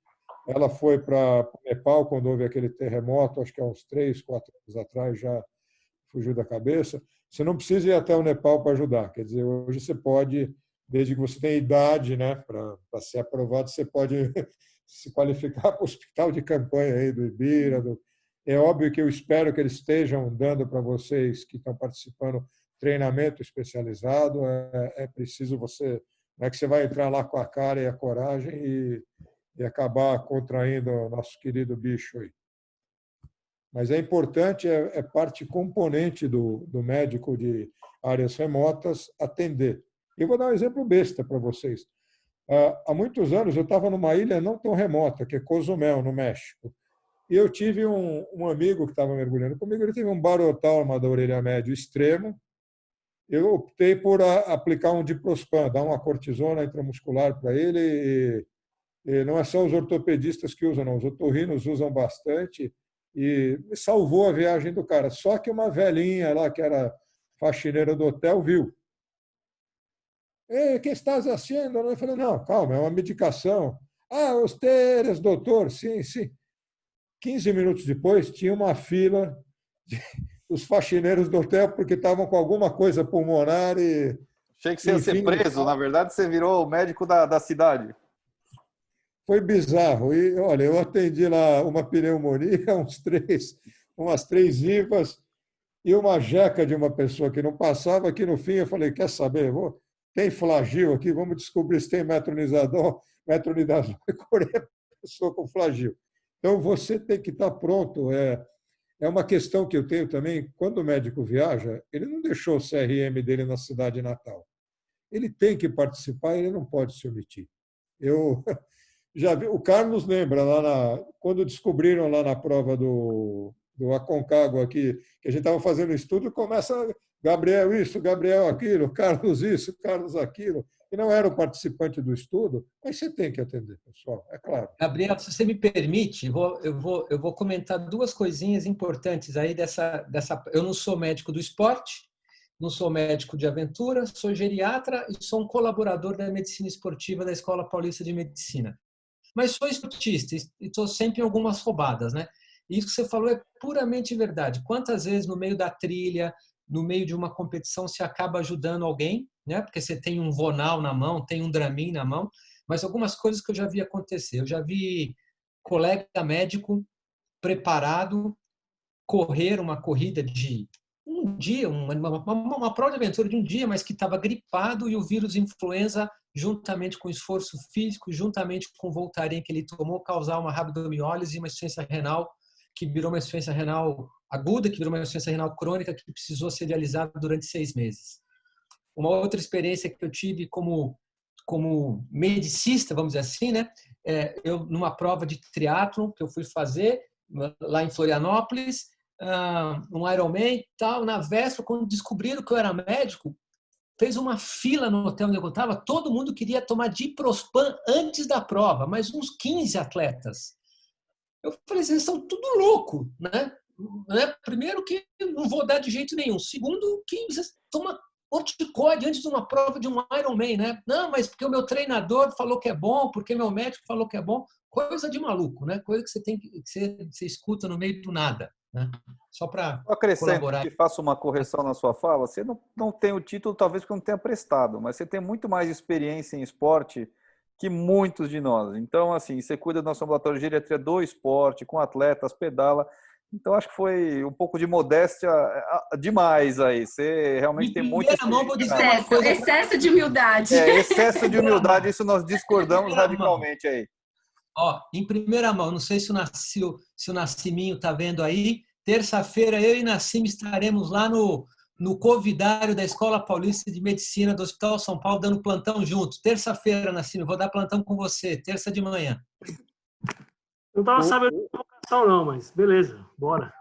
Ela foi para o Nepal quando houve aquele terremoto, acho que há uns 3, 4 anos atrás, já fugiu da cabeça. Você não precisa ir até o Nepal para ajudar. Quer dizer, hoje você pode, desde que você tenha idade, né, para ser aprovado, você pode se qualificar para o hospital de campanha aí do Ibira, É óbvio que eu espero que eles estejam dando para vocês que estão participando treinamento especializado. É preciso você, não é que você vai entrar lá com a cara e a coragem e acabar contraindo o nosso querido bicho aí. Mas é importante, é parte componente do médico de áreas remotas atender. Eu vou dar um exemplo besta para vocês. Há muitos anos eu estava numa ilha não tão remota, que é Cozumel, no México. E eu tive um amigo que estava mergulhando comigo, ele teve um barotrauma da orelha médio extremo. Eu optei por aplicar um Diprospan, dar uma cortisona intramuscular para ele. E não é só os ortopedistas que usam, não. Os otorrinos usam bastante. E salvou a viagem do cara. Só que uma velhinha lá, que era faxineira do hotel, viu. O que estás fazendo? Eu falei, não, calma, é uma medicação. Ah, os teres, doutor. Sim, sim. 15 minutos depois, tinha uma fila dos faxineiros do hotel porque estavam com alguma coisa pulmonar e... Achei que você ia ser preso. Na verdade, você virou o médico da cidade. Foi bizarro. E, olha, eu atendi lá uma pneumonia, umas 3 vivas e uma jeca de uma pessoa que não passava, que no fim eu falei, quer saber, tem flagil aqui, vamos descobrir se tem metronidazol e curei a pessoa com flagil. Então, você tem que estar pronto. É uma questão que eu tenho também, quando o médico viaja, ele não deixou o CRM dele na cidade natal. Ele tem que participar, ele não pode se omitir. Eu já vi, o Carlos lembra, quando descobriram lá na prova do Aconcagua aqui, que a gente estava fazendo estudo, começa Gabriel isso, Gabriel aquilo, Carlos isso, Carlos aquilo, e não era o participante do estudo, mas você tem que atender, pessoal, é claro. Gabriel, se você me permite, eu vou comentar 2 coisinhas importantes aí dessa. Eu não sou médico do esporte, não sou médico de aventura, sou geriatra e sou um colaborador da medicina esportiva da Escola Paulista de Medicina. Mas sou esportista e estou sempre em algumas roubadas, né? E isso que você falou é puramente verdade. Quantas vezes no meio da trilha, no meio de uma competição, se acaba ajudando alguém, né? Porque você tem um Vonal na mão, tem um Dramin na mão, mas algumas coisas que eu já vi acontecer. Eu já vi colega médico preparado correr uma corrida de um dia, uma prova de aventura de um dia, mas que estava gripado e o vírus influenza, juntamente com o esforço físico, juntamente com o Voltaren que ele tomou, causar uma rabdomiólise e uma insuficiência renal, que virou uma insuficiência renal aguda, que virou uma insuficiência renal crônica, que precisou ser dialisada durante 6 meses. Uma outra experiência que eu tive como medicista, vamos dizer assim, né? Eu numa prova de triatlon que eu fui fazer lá em Florianópolis, um Ironman e tal, na véspera, quando descobriram que eu era médico, fez uma fila no hotel onde eu estava, todo mundo queria tomar Diprospan antes da prova, mas uns 15 atletas. Eu falei, vocês são tudo louco, né? Primeiro que não vou dar de jeito nenhum. Segundo que vocês tomam corticóide antes de uma prova de um Ironman, né? Não, mas porque o meu treinador falou que é bom, porque meu médico falou que é bom. Coisa de maluco, né? Coisa que você escuta no meio do nada, né? Só para colaborar. Que faço uma correção na sua fala. Você não tem o título, talvez porque não tenha prestado, mas você tem muito mais experiência em esporte que muitos de nós. Então, assim, você cuida do nosso ambulatório de geriatria do esporte, com atletas, pedala. Então, acho que foi um pouco de modéstia demais aí. Você realmente tem muita experiência. Vou dizer uma coisa. Excesso de humildade. Excesso de humildade, isso nós discordamos radicalmente aí. Ó, em primeira mão, não sei se o Naciminho está vendo aí, terça-feira eu e Nassim estaremos lá no Covidário da Escola Paulista de Medicina do Hospital São Paulo, dando plantão junto. Terça-feira, Nassim, vou dar plantão com você, terça de manhã. Não estava sabendo de vocação não, mas beleza, bora.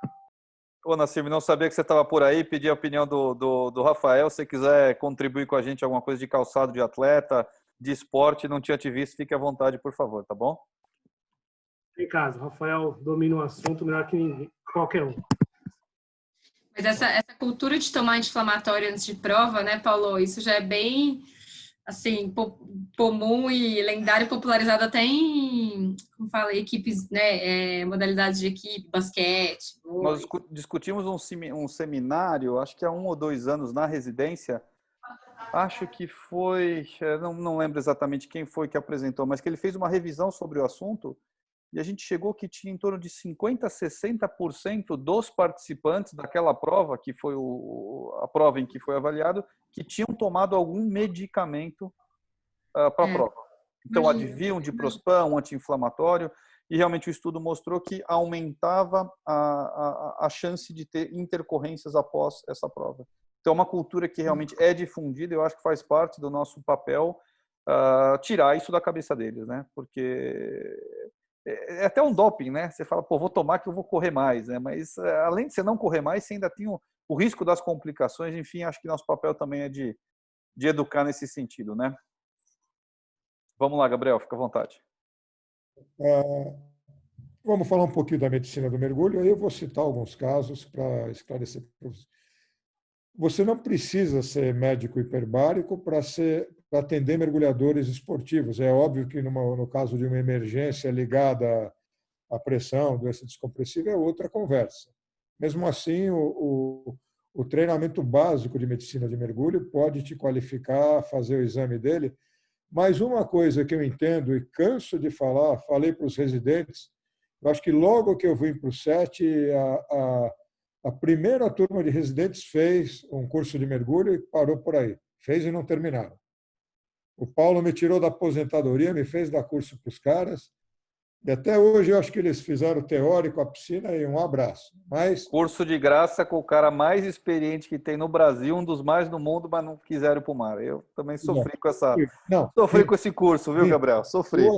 Ô, Nassim, não sabia que você estava por aí, pedi a opinião do Rafael, se você quiser contribuir com a gente alguma coisa de calçado de atleta, de esporte, não tinha te visto, fique à vontade, por favor, tá bom? Em casa, o Rafael domina o assunto melhor que ninguém, qualquer um. Mas essa cultura de tomar anti-inflamatório antes de prova, né, Paulo? Isso já é bem, assim, comum e lendário, popularizado até em, como fala, equipes, né, modalidades de equipe, basquete. Nós discutimos um seminário, acho que há 1 ou 2 anos, na residência. Acho que foi, não lembro exatamente quem foi que apresentou, mas que ele fez uma revisão sobre o assunto e a gente chegou que tinha em torno de 50% a 60% dos participantes daquela prova, que foi a prova em que foi avaliado, que tinham tomado algum medicamento para a prova. Então, Advil, um diprospan, um anti-inflamatório, e realmente o estudo mostrou que aumentava a chance de ter intercorrências após essa prova. Então, é uma cultura que realmente é difundida, eu acho que faz parte do nosso papel tirar isso da cabeça deles, né? Porque é até um doping, né? Você fala, pô, vou tomar que eu vou correr mais, né? Mas além de você não correr mais, você ainda tem o risco das complicações. Enfim, acho que nosso papel também é de educar nesse sentido, né? Vamos lá, Gabriel, fica à vontade. Vamos falar um pouquinho da medicina do mergulho. Aí eu vou citar alguns casos para esclarecer para vocês. Você não precisa ser médico hiperbárico para atender mergulhadores esportivos. É óbvio que no caso de uma emergência ligada à pressão, doença descompressiva, é outra conversa. Mesmo assim, o treinamento básico de medicina de mergulho pode te qualificar a fazer o exame dele. Mas uma coisa que eu entendo e canso de falar, falei para os residentes, eu acho que logo que eu vim para o SET, a primeira turma de residentes fez um curso de mergulho e parou por aí. Fez e não terminaram. O Paulo me tirou da aposentadoria, me fez dar curso para os caras. E até hoje eu acho que eles fizeram o teórico, a piscina e um abraço. Mas curso de graça com o cara mais experiente que tem no Brasil, um dos mais no mundo, mas não quiseram ir para o mar. Eu também sofri com sofri com esse curso, viu, Gabriel? Sofri.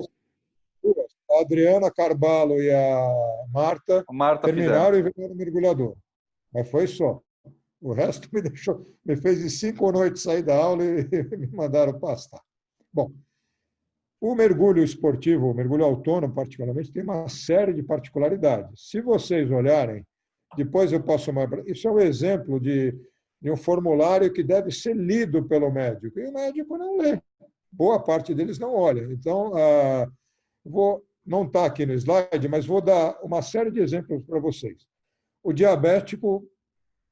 A Adriana Carvalho e a Marta terminaram e viraram mergulhador. Mas foi só. O resto me fez em 5 noites sair da aula e me mandaram pastar. Bom, o mergulho esportivo, o mergulho autônomo, particularmente, tem uma série de particularidades. Se vocês olharem, depois eu posso... Isso é um exemplo de um formulário que deve ser lido pelo médico. E o médico não lê. Boa parte deles não olha. Então, não está aqui no slide, mas vou dar uma série de exemplos para vocês. O diabético,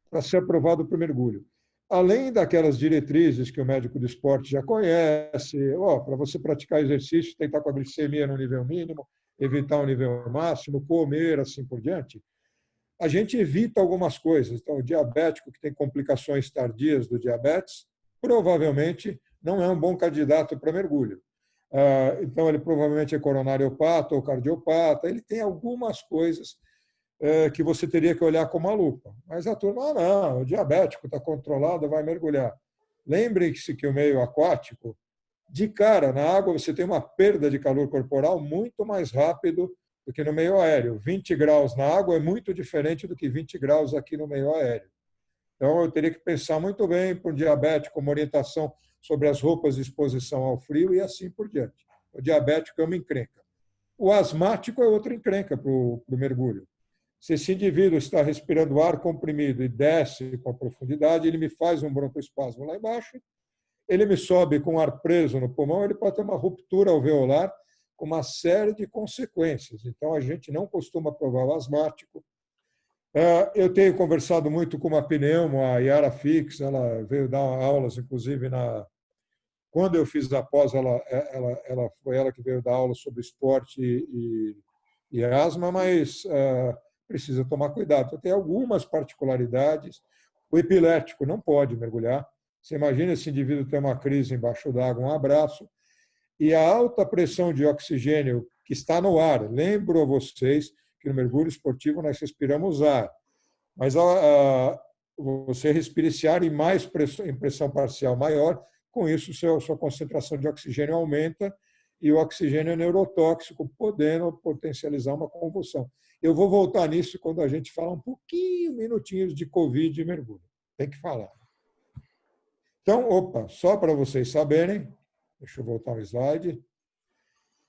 para ser aprovado para o mergulho. Além daquelas diretrizes que o médico do esporte já conhece, para você praticar exercício, tem que estar com a glicemia no nível mínimo, evitar o nível máximo, comer, assim por diante, a gente evita algumas coisas. Então, o diabético que tem complicações tardias do diabetes, provavelmente não é um bom candidato para mergulho. Então, ele provavelmente é coronariopata ou cardiopata, ele tem algumas coisas que você teria que olhar com uma lupa. Mas a turma, não, o diabético está controlado, vai mergulhar. Lembre-se que o meio aquático, de cara, na água você tem uma perda de calor corporal muito mais rápido do que no meio aéreo. 20 graus na água é muito diferente do que 20 graus aqui no meio aéreo. Então, eu teria que pensar muito bem para um diabético, uma orientação sobre as roupas de exposição ao frio e assim por diante. O diabético é uma encrenca. O asmático é outra encrenca para o mergulho. Se esse indivíduo está respirando ar comprimido e desce com profundidade, ele me faz um broncoespasmo lá embaixo, ele me sobe com ar preso no pulmão, ele pode ter uma ruptura alveolar com uma série de consequências. Então, a gente não costuma provar o asmático. Eu tenho conversado muito com uma pneumo, a Yara Fix, ela veio dar aulas, inclusive, quando eu fiz a pós, foi ela que veio dar aula sobre esporte e asma, mas precisa tomar cuidado. Então, tem algumas particularidades. O epilético não pode mergulhar. Você imagina esse indivíduo ter uma crise embaixo d'água, um abraço. E a alta pressão de oxigênio que está no ar. Lembro a vocês que no mergulho esportivo nós respiramos ar. Mas você respira esse ar em pressão parcial maior. Com isso, sua concentração de oxigênio aumenta e o oxigênio é neurotóxico, podendo potencializar uma convulsão. Eu vou voltar nisso quando a gente falar um pouquinho, minutinhos de Covid e mergulho. Tem que falar. Então, só para vocês saberem, deixa eu voltar um slide.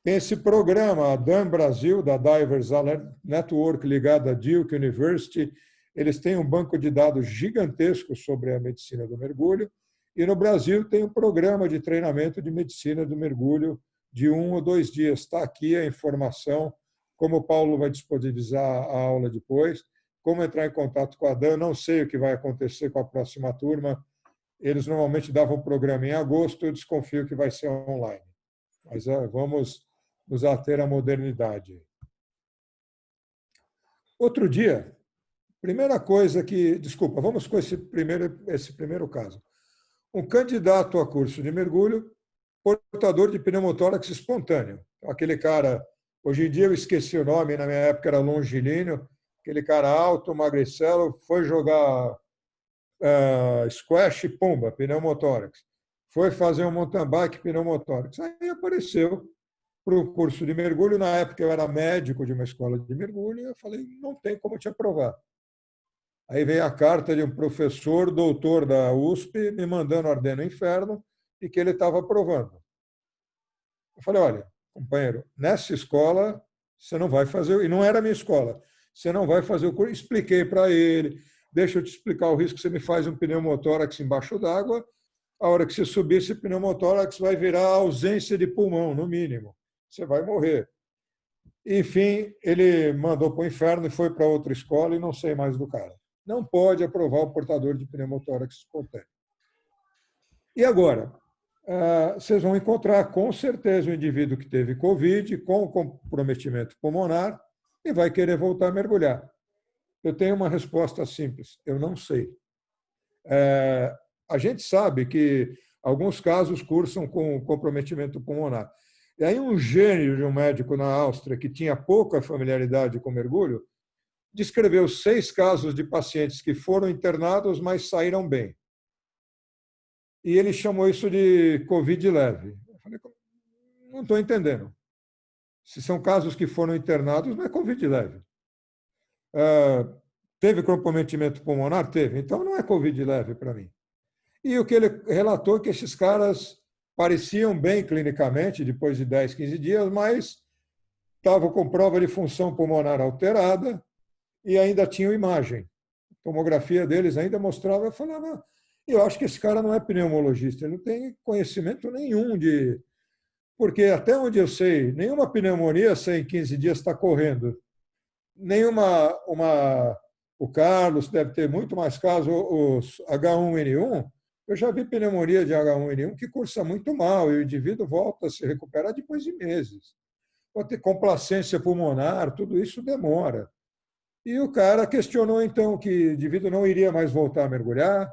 Tem esse programa, a DAM Brasil, da Divers Alert Network, ligado à Duke University. Eles têm um banco de dados gigantesco sobre a medicina do mergulho. E no Brasil tem um programa de treinamento de medicina do mergulho de 1 ou 2 dias. Está aqui a informação, como o Paulo vai disponibilizar a aula depois, como entrar em contato com a DAM. Não sei o que vai acontecer com a próxima turma. Eles normalmente davam um programa em agosto, eu desconfio que vai ser online. Mas vamos nos ater à modernidade. Outro dia, primeira coisa que... Desculpa, vamos com esse primeiro caso. Um candidato a curso de mergulho, portador de pneumotórax espontâneo. Aquele cara, hoje em dia eu esqueci o nome, na minha época era longilíneo, aquele cara alto, magricelo, foi jogar squash, pumba, pneumotórax. Foi fazer um mountain bike, pneumotórax. Aí apareceu para o curso de mergulho. Na época eu era médico de uma escola de mergulho e eu falei, não tem como te aprovar. Aí veio a carta de um professor, doutor da USP, me mandando arder no inferno e que ele estava aprovando. Eu falei, olha, companheiro, nessa escola você não vai fazer, e não era a minha escola, você não vai fazer o curso. Expliquei para ele, deixa eu te explicar o risco, você me faz um pneumotórax embaixo d'água, a hora que você subir esse pneumotórax vai virar ausência de pulmão, no mínimo. Você vai morrer. Enfim, ele mandou para o inferno e foi para outra escola e não sei mais do cara. Não pode aprovar o portador de pneumotórax espontâneo. E agora? Vocês vão encontrar, com certeza, um indivíduo que teve Covid, com comprometimento pulmonar, e vai querer voltar a mergulhar. Eu tenho uma resposta simples, eu não sei. A gente sabe que alguns casos cursam com comprometimento pulmonar. E aí um gênio de um médico na Áustria, que tinha pouca familiaridade com mergulho, descreveu 6 casos de pacientes que foram internados, mas saíram bem. E ele chamou isso de Covid leve. Eu falei, não estou entendendo. Se são casos que foram internados, não é Covid leve. Teve comprometimento pulmonar? Teve. Então, não é Covid leve para mim. E o que ele relatou é que esses caras pareciam bem clinicamente, depois de 10, 15 dias, mas estavam com prova de função pulmonar alterada e ainda tinham imagem. A tomografia deles ainda mostrava, eu falava, eu acho que esse cara não é pneumologista, ele não tem conhecimento nenhum de... Porque até onde eu sei, nenhuma pneumonia sem 15 dias está correndo. Nenhuma... O Carlos deve ter muito mais casos, os H1N1. Eu já vi pneumonia de H1N1 que cursa muito mal e o indivíduo volta a se recuperar depois de meses. Pode ter complacência pulmonar, tudo isso demora. E o cara questionou, então, que o indivíduo não iria mais voltar a mergulhar,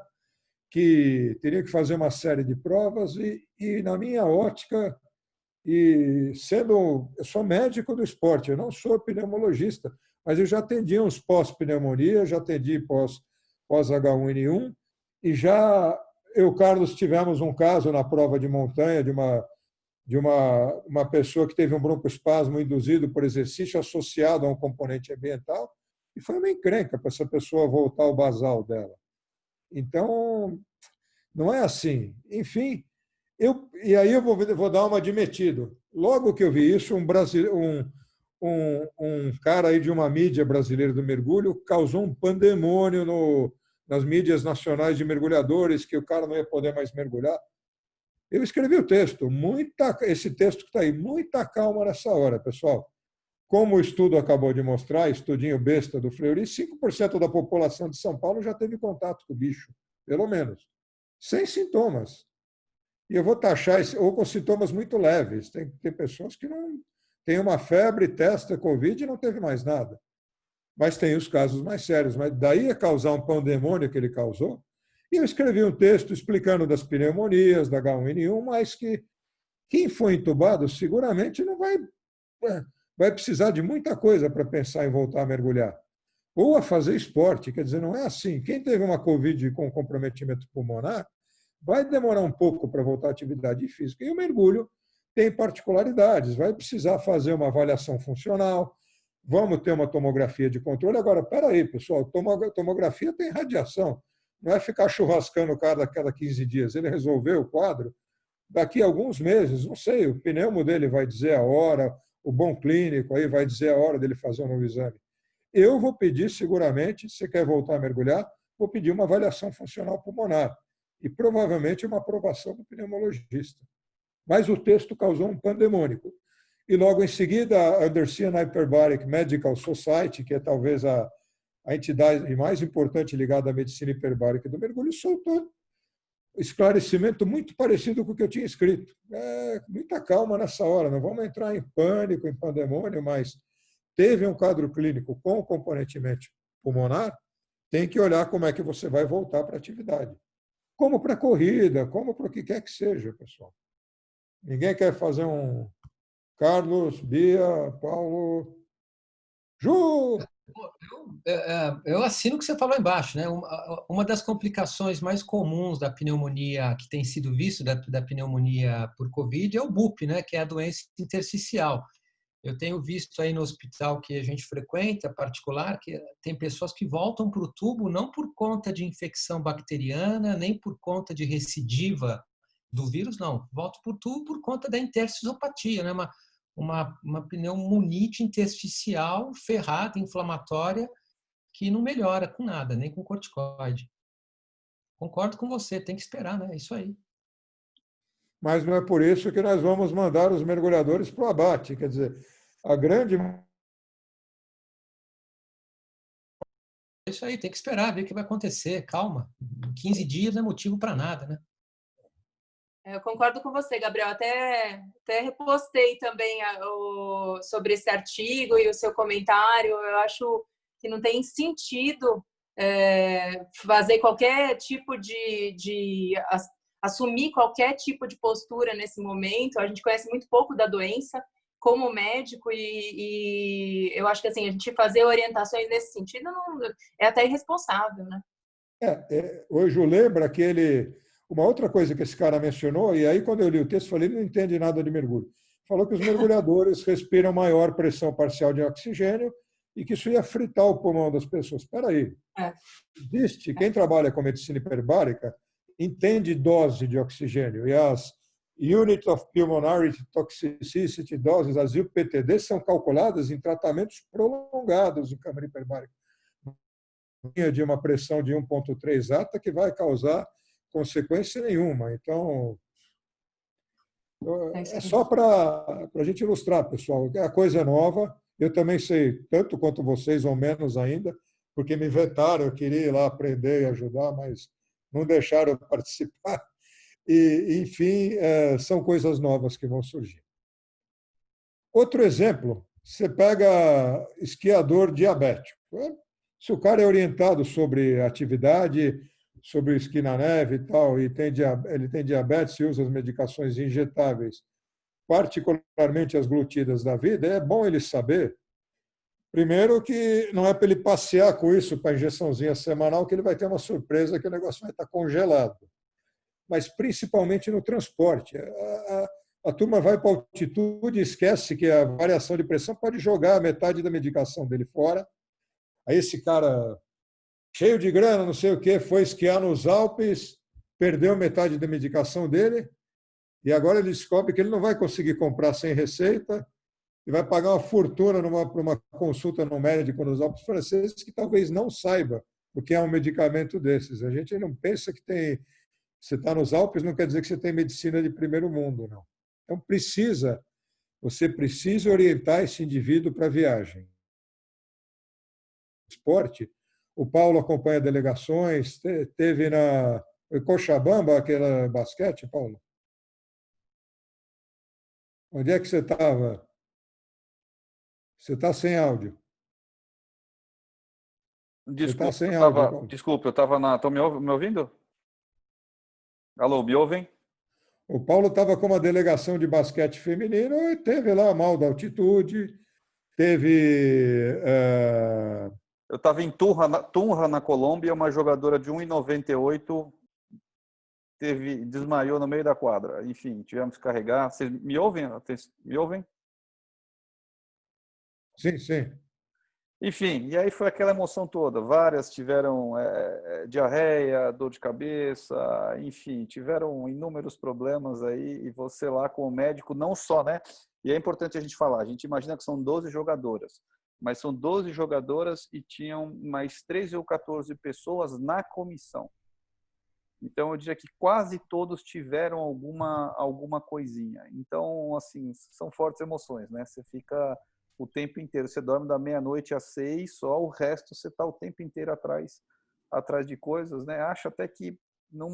que teria que fazer uma série de provas e na minha ótica, e eu sou médico do esporte, eu não sou pneumologista, mas eu já atendi uns pós-pneumonia, já atendi pós-H1N1 e já eu e o Carlos tivemos um caso na prova de montanha de uma pessoa que teve um broncoespasmo induzido por exercício associado a um componente ambiental e foi uma encrenca para essa pessoa voltar ao basal dela. Então, não é assim. Enfim, e aí eu vou dar uma admitido. Logo que eu vi isso, um cara aí de uma mídia brasileira do mergulho causou um pandemônio nas mídias nacionais de mergulhadores, que o cara não ia poder mais mergulhar. Eu escrevi o texto, esse texto que está aí, muita calma nessa hora, pessoal. Como o estudo acabou de mostrar, estudinho besta do Fleury, 5% da população de São Paulo já teve contato com o bicho, pelo menos, sem sintomas. E eu vou taxar, ou com sintomas muito leves. Tem pessoas que não têm uma febre, testa Covid e não teve mais nada. Mas tem os casos mais sérios. Mas daí a causar um pandemônio que ele causou. E eu escrevi um texto explicando das pneumonias, da H1N1, mas que quem foi entubado seguramente não vai precisar de muita coisa para pensar em voltar a mergulhar. Ou a fazer esporte. Quer dizer, não é assim. Quem teve uma Covid com comprometimento pulmonar vai demorar um pouco para voltar à atividade física. E o mergulho tem particularidades. Vai precisar fazer uma avaliação funcional, vamos ter uma tomografia de controle. Agora, espera aí, pessoal, tomografia tem radiação. Não é ficar churrascando o cara a cada 15 dias. Ele resolveu o quadro, daqui a alguns meses, não sei, o pneumo dele vai dizer a hora, o bom clínico aí vai dizer a hora dele fazer um novo exame. Eu vou pedir, seguramente, se você quer voltar a mergulhar, vou pedir uma avaliação funcional pulmonar e provavelmente uma aprovação do pneumologista. Mas o texto causou um pandemônico. E logo em seguida, a Undersea Hyperbaric Medical Society, que é talvez a entidade mais importante ligada à medicina hiperbárica do mergulho, soltou esclarecimento muito parecido com o que eu tinha escrito. Muita calma nessa hora, não vamos entrar em pânico, em pandemônio, mas teve um quadro clínico com componente pulmonar, tem que olhar como é que você vai voltar para a atividade. Como para a corrida, como para o que quer que seja, pessoal. Ninguém quer fazer um Carlos, Bia, Paulo, Ju. Eu assino o que você falou embaixo, né? Uma das complicações mais comuns da pneumonia, que tem sido visto da pneumonia por Covid, é o BUP, né? Que é a doença intersticial. Eu tenho visto aí no hospital que a gente frequenta, particular, que tem pessoas que voltam para o tubo não por conta de infecção bacteriana, nem por conta de recidiva do vírus, não. Voltam para o tubo por conta da intersticiopatia, né? Uma pneumonite intersticial ferrada, inflamatória, que não melhora com nada, nem com corticoide. Concordo com você, tem que esperar, né? É isso aí. Mas não é por isso que nós vamos mandar os mergulhadores para o abate. Quer dizer, a grande... É isso aí, tem que esperar, ver o que vai acontecer. Calma. 15 dias não é motivo para nada, né? Eu concordo com você, Gabriel. Até repostei também sobre esse artigo e o seu comentário. Eu acho que não tem sentido fazer qualquer tipo assumir qualquer tipo de postura nesse momento. A gente conhece muito pouco da doença como médico e eu acho que assim, a gente fazer orientações nesse sentido é até irresponsável, né? Hoje lembra que uma outra coisa que esse cara mencionou, e aí quando eu li o texto, falei, ele não entende nada de mergulho. Falou que os mergulhadores respiram maior pressão parcial de oxigênio e que isso ia fritar o pulmão das pessoas. Espera aí. Existe, quem trabalha com medicina hiperbárica entende dose de oxigênio, e as Unit of Pulmonary Toxicity Doses, as UPTD, são calculadas em tratamentos prolongados em câmara hiperbárica. De uma pressão de 1,3 ata que vai causar consequência nenhuma. Então, é só para a gente ilustrar, pessoal. A coisa é nova. Eu também sei tanto quanto vocês, ou menos ainda, porque me vetaram, eu queria ir lá aprender e ajudar, mas não deixaram eu participar. E, enfim, são coisas novas que vão surgir. Outro exemplo, você pega esquiador diabético. Se o cara é orientado sobre atividade, sobre o esqui na neve e tal, e ele tem diabetes e usa as medicações injetáveis, particularmente as glutidas da vida, é bom ele saber, primeiro, que não é para ele passear com isso para injeçãozinha semanal, que ele vai ter uma surpresa que o negócio vai estar congelado. Mas principalmente no transporte. A turma vai para a altitude e esquece que a variação de pressão pode jogar metade da medicação dele fora. Aí esse cara, cheio de grana, não sei o quê, foi esquiar nos Alpes, perdeu metade da medicação dele, e agora ele descobre que ele não vai conseguir comprar sem receita e vai pagar uma fortuna por uma consulta no médico nos Alpes franceses que talvez não saiba o que é um medicamento desses. A gente não pensa que tem... Você está nos Alpes, não quer dizer que você tem medicina de primeiro mundo, não. Então, você precisa orientar esse indivíduo para a viagem. Esporte, o Paulo acompanha delegações, teve na Cochabamba, aquele basquete, Paulo? Onde é que você estava? Você está sem áudio. Desculpa, sem áudio, desculpa, eu estava na... Estão me ouvindo? Alô, me ouvem? O Paulo estava com uma delegação de basquete feminino e teve lá mal da altitude, teve... Eu estava em Tunja, na Colômbia, uma jogadora de 1,98 desmaiou no meio da quadra. Enfim, tivemos que carregar. Vocês me ouvem? Me ouvem? Sim, sim. Enfim, e aí foi aquela emoção toda. Várias tiveram diarreia, dor de cabeça, enfim, tiveram inúmeros problemas aí. E você lá como médico, não só, né? E é importante a gente falar, a gente imagina que são 12 jogadoras, mas são 12 jogadoras e tinham mais 13 ou 14 pessoas na comissão. Então, eu diria que quase todos tiveram alguma coisinha. Então, assim, são fortes emoções, né? Você fica o tempo inteiro, você dorme da meia-noite às 6, só o resto você está o tempo inteiro atrás de coisas, né? Acho até que num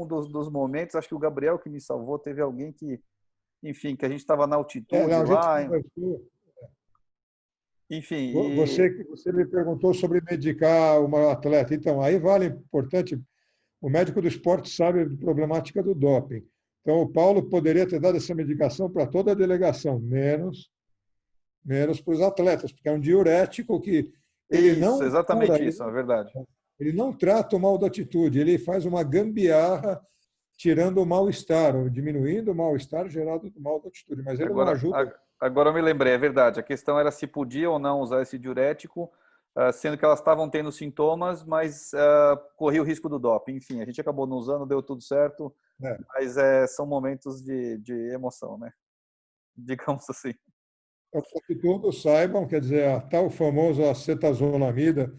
dos momentos, acho que o Gabriel que me salvou, teve alguém que, enfim, que a gente estava na altitude lá. Enfim. Você me perguntou sobre medicar uma atleta. Então, aí vale importante, o médico do esporte sabe a problemática do doping. Então, o Paulo poderia ter dado essa medicação para toda a delegação, menos para os atletas, porque é um diurético que ele Isso, não exatamente cura, isso, é verdade. ele não trata o mal da atitude, ele faz uma gambiarra tirando o mal-estar, ou diminuindo o mal-estar gerado do mal da atitude, mas ele não ajuda. Agora eu me lembrei, é verdade. A questão era se podia ou não usar esse diurético, sendo que elas estavam tendo sintomas, mas corria o risco do doping. Enfim, a gente acabou não usando, deu tudo certo, mas são momentos de emoção, né? Digamos assim. Para que todos saibam, quer dizer, até o famoso acetazolamida,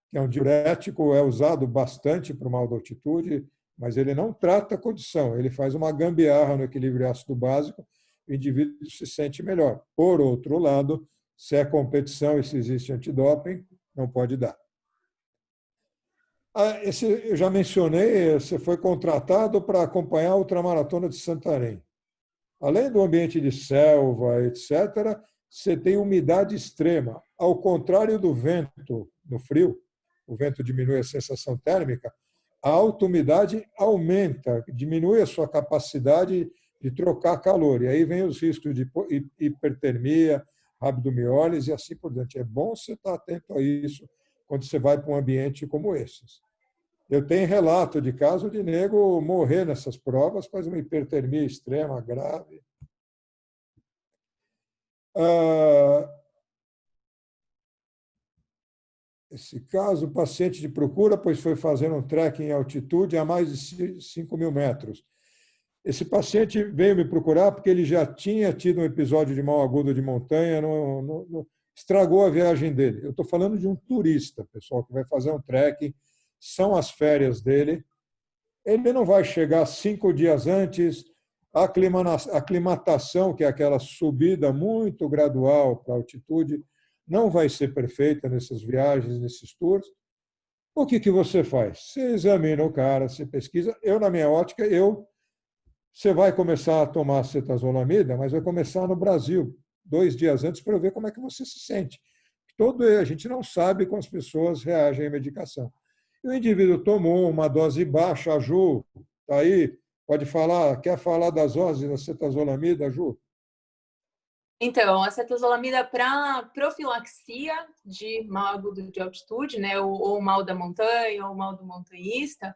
que é um diurético, é usado bastante para o mal da altitude, mas ele não trata a condição, ele faz uma gambiarra no equilíbrio ácido básico, o indivíduo se sente melhor. Por outro lado, se é competição e se existe antidoping, não pode dar. Eu já mencionei, você foi contratado para acompanhar a ultramaratona de Santarém. Além do ambiente de selva, etc., você tem umidade extrema. Ao contrário do vento no frio, o vento diminui a sensação térmica, a alta umidade aumenta, diminui a sua capacidade de trocar calor. E aí vem os riscos de hipertermia, rabdomiólise e assim por diante. É bom você estar atento a isso quando você vai para um ambiente como esses. Eu tenho relato de caso de nego morrer nessas provas, faz uma hipertermia extrema, grave. Esse caso, o paciente de procura, pois foi fazer um trekking em altitude a mais de 5.000 metros. Esse paciente veio me procurar porque ele já tinha tido um episódio de mal agudo de montanha, estragou a viagem dele. Eu estou falando de um turista, pessoal, que vai fazer um trekking, são as férias dele. Ele não vai chegar 5 dias antes, a aclimatação, que é aquela subida muito gradual para a altitude, não vai ser perfeita nessas viagens, nesses tours. O que você faz? Você examina o cara, você pesquisa. Eu, na minha ótica, você vai começar a tomar acetazolamida, mas vai começar no Brasil, 2 dias antes, para ver como é que você se sente. A gente não sabe como as pessoas reagem à medicação. E o indivíduo tomou uma dose baixa, a Ju, está aí, pode falar, quer falar das doses da acetazolamida, Ju? Então, a acetazolamida para profilaxia de mal agudo de altitude, né, ou mal da montanha, ou mal do montanhista,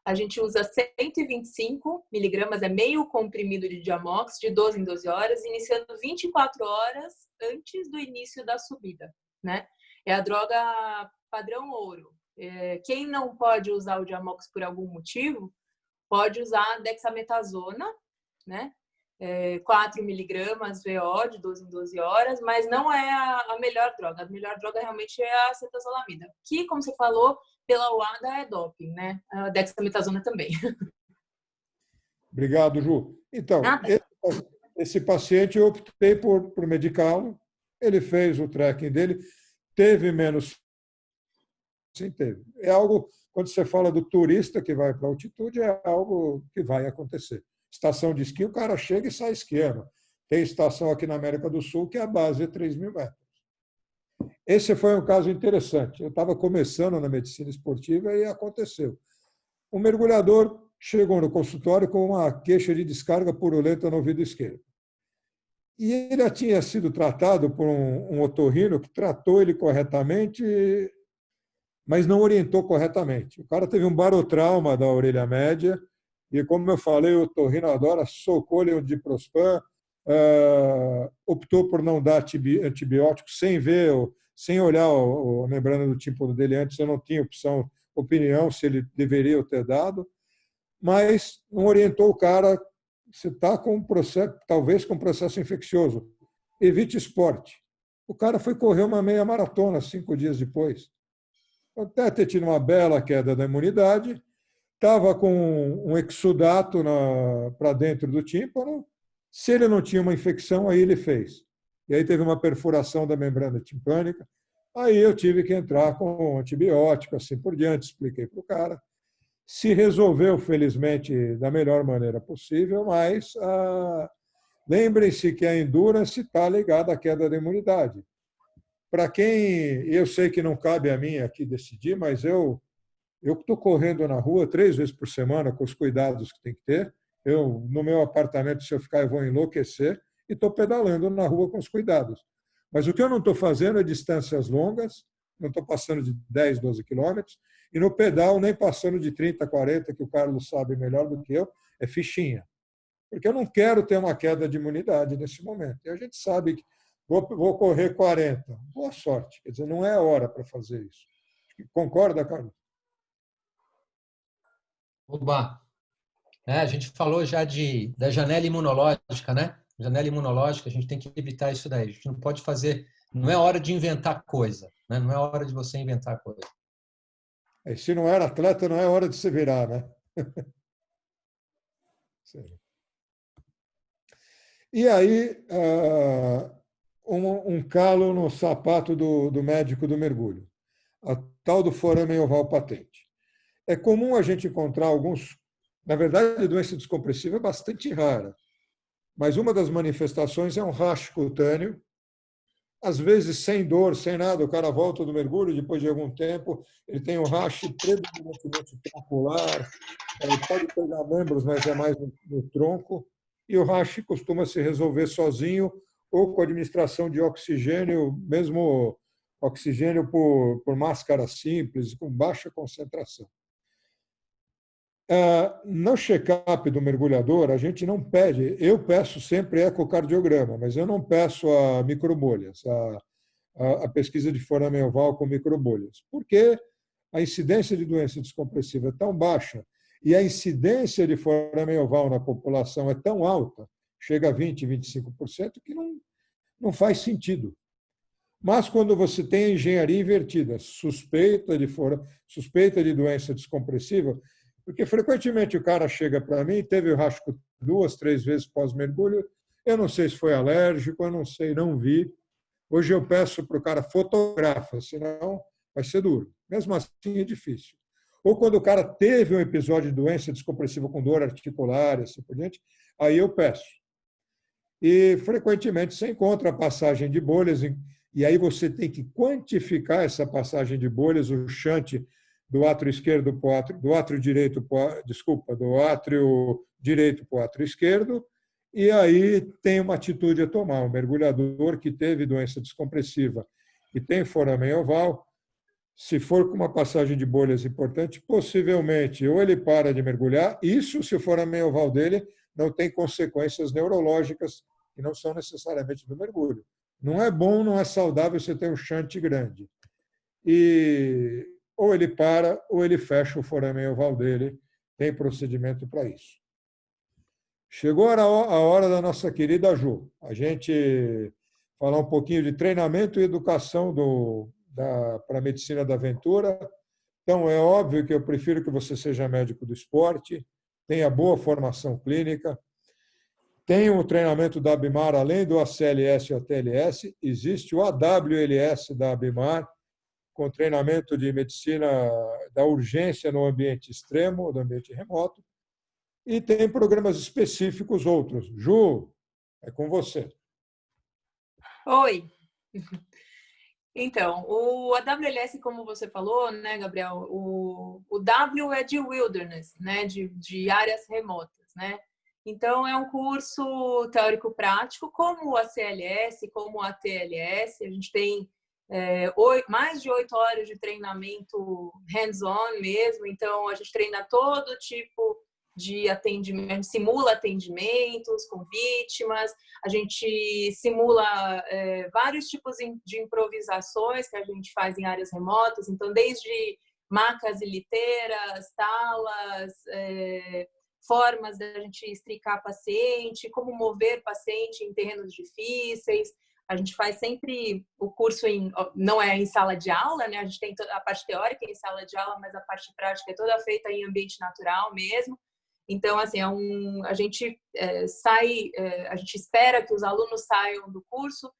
a gente usa 125 miligramas, é meio comprimido de Diamox, de 12 em 12 horas, iniciando 24 horas antes do início da subida, né? É a droga padrão ouro. Quem não pode usar o Diamox por algum motivo, pode usar a dexametasona, né? 4 miligramas VO de 12 em 12 horas, mas não é a melhor droga. A melhor droga realmente é a acetazolamida, que, como você falou, pela UADA é doping, né? A dexametasona também. Obrigado, Ju. Então, esse paciente eu optei por medicá-lo, ele fez o trekking dele, teve menos. Sim, teve. É algo, quando você fala do turista que vai para a altitude, é algo que vai acontecer. Estação de esqui, o cara chega e sai esquiando. Tem estação aqui na América do Sul que a base é 3.000 metros. Esse foi um caso interessante. Eu estava começando na medicina esportiva e aconteceu. Um mergulhador chegou no consultório com uma queixa de descarga purulenta no ouvido esquerdo. E ele já tinha sido tratado por um otorrino que tratou ele corretamente, mas não orientou corretamente. O cara teve um barotrauma da orelha média e, como eu falei, o otorrino adora, socou-lhe o diprospan, optou por não dar antibiótico sem ver, sem olhar a membrana do tímpano dele antes. Eu não tinha opinião se ele deveria ter dado, mas não orientou o cara. Você está com um processo, talvez com um processo infeccioso, evite esporte. O cara foi correr uma meia maratona 5 dias depois. Até ter tido uma bela queda da imunidade, estava com um exudato para dentro do tímpano. Se ele não tinha uma infecção, aí ele fez. E aí teve uma perfuração da membrana timpânica. Aí eu tive que entrar com antibiótico, assim por diante, expliquei para o cara. Se resolveu, felizmente, da melhor maneira possível, mas lembrem-se que a endurance está ligada à queda da imunidade. para quem, eu sei que não cabe a mim aqui decidir, mas eu estou correndo na rua 3 vezes por semana com os cuidados que tem que ter. Eu, no meu apartamento, se eu ficar, eu vou enlouquecer, e estou pedalando na rua com os cuidados. Mas o que eu não estou fazendo é distâncias longas, não estou passando de 10, 12 quilômetros, e no pedal nem passando de 30, 40, que o Carlos sabe melhor do que eu, é fichinha. Porque eu não quero ter uma queda de imunidade nesse momento. E a gente sabe que vou correr 40. Boa sorte. Quer dizer, não é a hora para fazer isso. Concorda, Carlos? Oba! A gente falou já da janela imunológica, né? Janela imunológica, a gente tem que evitar isso daí. A gente não pode fazer... Não é hora de inventar coisa, né? Não é hora de você inventar coisa. Se não era atleta, não é hora de se virar, né? E aí, um calo no sapato do médico do mergulho, a tal do forame oval patente. É comum a gente encontrar alguns... Na verdade, a doença descompressiva é bastante rara, mas uma das manifestações é um racho cutâneo, às vezes sem dor, sem nada, o cara volta do mergulho, depois de algum tempo, ele tem um racho predominantemente troncular, pode pegar membros, mas é mais no tronco, e o racho costuma se resolver sozinho ou com administração de oxigênio, mesmo oxigênio por máscara simples, com baixa concentração. No check-up do mergulhador, a gente não pede, eu peço sempre ecocardiograma, mas eu não peço a microbolhas, a pesquisa de forame oval com microbolhas, porque a incidência de doença descompressiva é tão baixa e a incidência de forame oval na população é tão alta, chega a 20%, 25%, que não faz sentido. Mas quando você tem a engenharia invertida, suspeita de doença descompressiva, porque frequentemente o cara chega para mim, teve o racho 2, 3 vezes pós-mergulho, eu não sei se foi alérgico, eu não sei, não vi. Hoje eu peço para o cara fotografa, senão vai ser duro. Mesmo assim é difícil. Ou quando o cara teve um episódio de doença descompressiva com dor articular, assim por diante, aí eu peço. E frequentemente você encontra a passagem de bolhas, e aí você tem que quantificar essa passagem de bolhas, o shunt do átrio esquerdo para o átrio, do átrio direito para o átrio esquerdo, e aí tem uma atitude a tomar. Um mergulhador que teve doença descompressiva e tem foramen oval, se for com uma passagem de bolhas importante, possivelmente ou ele para de mergulhar, isso se o foramen oval dele não tem consequências neurológicas que não são necessariamente do mergulho. Não é bom, não é saudável você ter um shunt grande. E ou ele para ou ele fecha o foramen oval dele, tem procedimento para isso. Chegou a hora da nossa querida Ju, a gente falar um pouquinho de treinamento e educação para a medicina da aventura. Então, é óbvio que eu prefiro que você seja médico do esporte, tenha boa formação clínica, tenha o treinamento da Abimar, além do ACLS e ATLS, existe o AWLS da Abimar, com treinamento de medicina da urgência no ambiente extremo, no ambiente remoto, e tem programas específicos outros. Ju, é com você. Oi. Então, o AWLS, como você falou, né, Gabriel, o W é de wilderness, né, de áreas remotas, né? Então, é um curso teórico-prático, como o ACLS, como o ATLS. A gente tem mais de 8 horas de treinamento hands-on mesmo. Então, a gente treina todo tipo de atendimento, simula atendimentos com vítimas, a gente simula vários tipos de improvisações que a gente faz em áreas remotas. Então, desde macas e liteiras, talas, formas da gente extricar paciente, como mover paciente em terrenos difíceis. A gente faz sempre o curso não é em sala de aula, né? A gente tem a parte teórica em sala de aula, mas a parte prática é toda feita em ambiente natural mesmo. Então, assim, a gente a gente espera que os alunos saiam do curso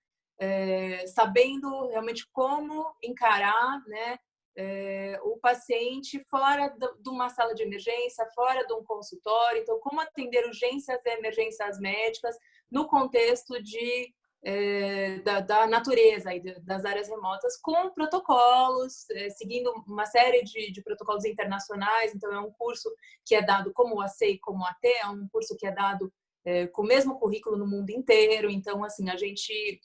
sabendo realmente como encarar, né, o paciente fora de uma sala de emergência, fora de um consultório. Então, como atender urgências e emergências médicas no contexto de da natureza e das áreas remotas com protocolos, seguindo uma série de protocolos internacionais. Então, é um curso que é dado como o AC e como o AT, é um curso que é dado com o mesmo currículo no mundo inteiro. Então, assim, a gente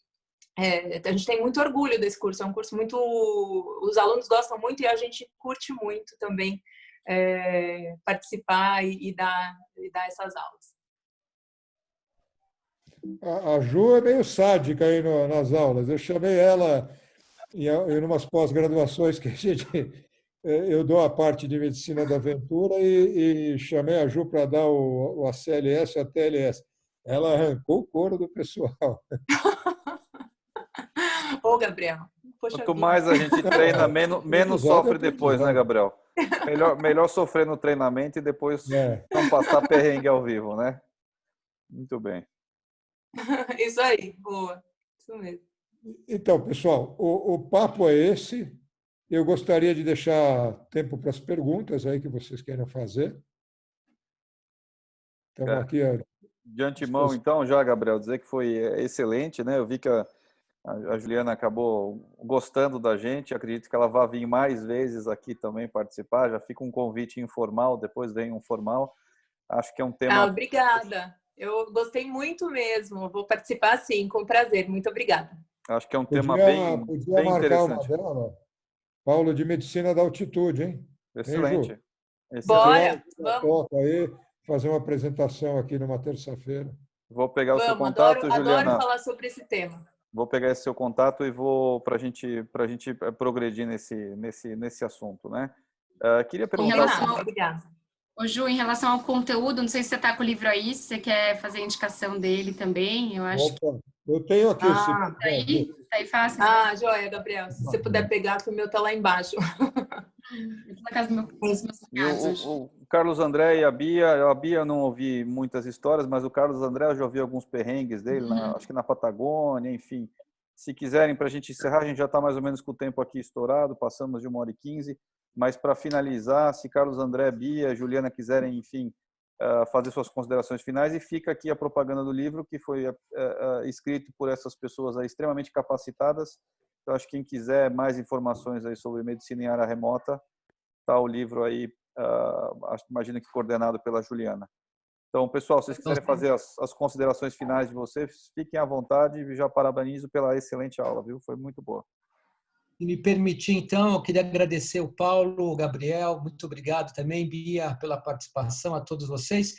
tem muito orgulho desse curso. É um curso muito... Os alunos gostam muito e a gente curte muito também participar e dar essas aulas. A Ju é meio sádica aí nas aulas. Eu chamei ela em umas pós-graduações que eu dou a parte de medicina da aventura e chamei a Ju para dar o ACLS e a TLS. Ela arrancou o couro do pessoal. Ô, Gabriel, poxa Quanto vida. mais a gente treina, menos sofre depois, né, Gabriel? Melhor sofrer no treinamento e depois não passar perrengue ao vivo, né? Muito bem. Isso aí, boa. Isso mesmo. Então, pessoal, o papo é esse. Eu gostaria de deixar tempo para as perguntas aí que vocês queiram fazer. Estamos aqui. De antemão, então, já, Gabriel, dizer que foi excelente, né? Eu vi que a Juliana acabou gostando da gente. Acredito que ela vai vir mais vezes aqui também participar. Já fica um convite informal, depois vem um formal. Acho que é um tema... Obrigada. Eu gostei muito mesmo. Vou participar, sim, com prazer. Muito obrigada. Acho que é um tema bem marcar interessante. Uma dela, Paulo, de medicina da altitude, hein? Excelente. Bora, vamos. Aí, fazer uma apresentação aqui numa terça-feira. Vou pegar o seu contato, Juliana. Adoro falar sobre esse tema. Vou pegar esse seu contato e vou para a gente progredir nesse assunto, né? Queria perguntar. Obrigada. Ô, Ju, em relação ao conteúdo, não sei se você está com o livro aí, se você quer fazer a indicação dele também, eu acho. Opa, eu tenho aqui esse. Tá aí fácil? Joia, Gabriel. Se você puder pegar, que o meu está lá embaixo. Eu tô na casa dos meus cunhados. O Carlos André e a Bia não ouvi muitas histórias, mas o Carlos André eu já ouvi alguns perrengues dele, acho que na Patagônia, enfim. Se quiserem, para a gente encerrar, a gente já está mais ou menos com o tempo aqui estourado, passamos de 1h15. Mas, para finalizar, se Carlos André, Bia, Juliana quiserem, enfim, fazer suas considerações finais, e fica aqui a propaganda do livro, que foi escrito por essas pessoas aí extremamente capacitadas. Então, acho que quem quiser mais informações aí sobre medicina em área remota, está o livro aí, imagino que coordenado pela Juliana. Então, pessoal, se vocês quiserem fazer as considerações finais de vocês, fiquem à vontade e já parabenizo pela excelente aula, viu? Foi muito boa. Se me permitir, então, eu queria agradecer o Paulo, o Gabriel, muito obrigado também, Bia, pela participação, a todos vocês.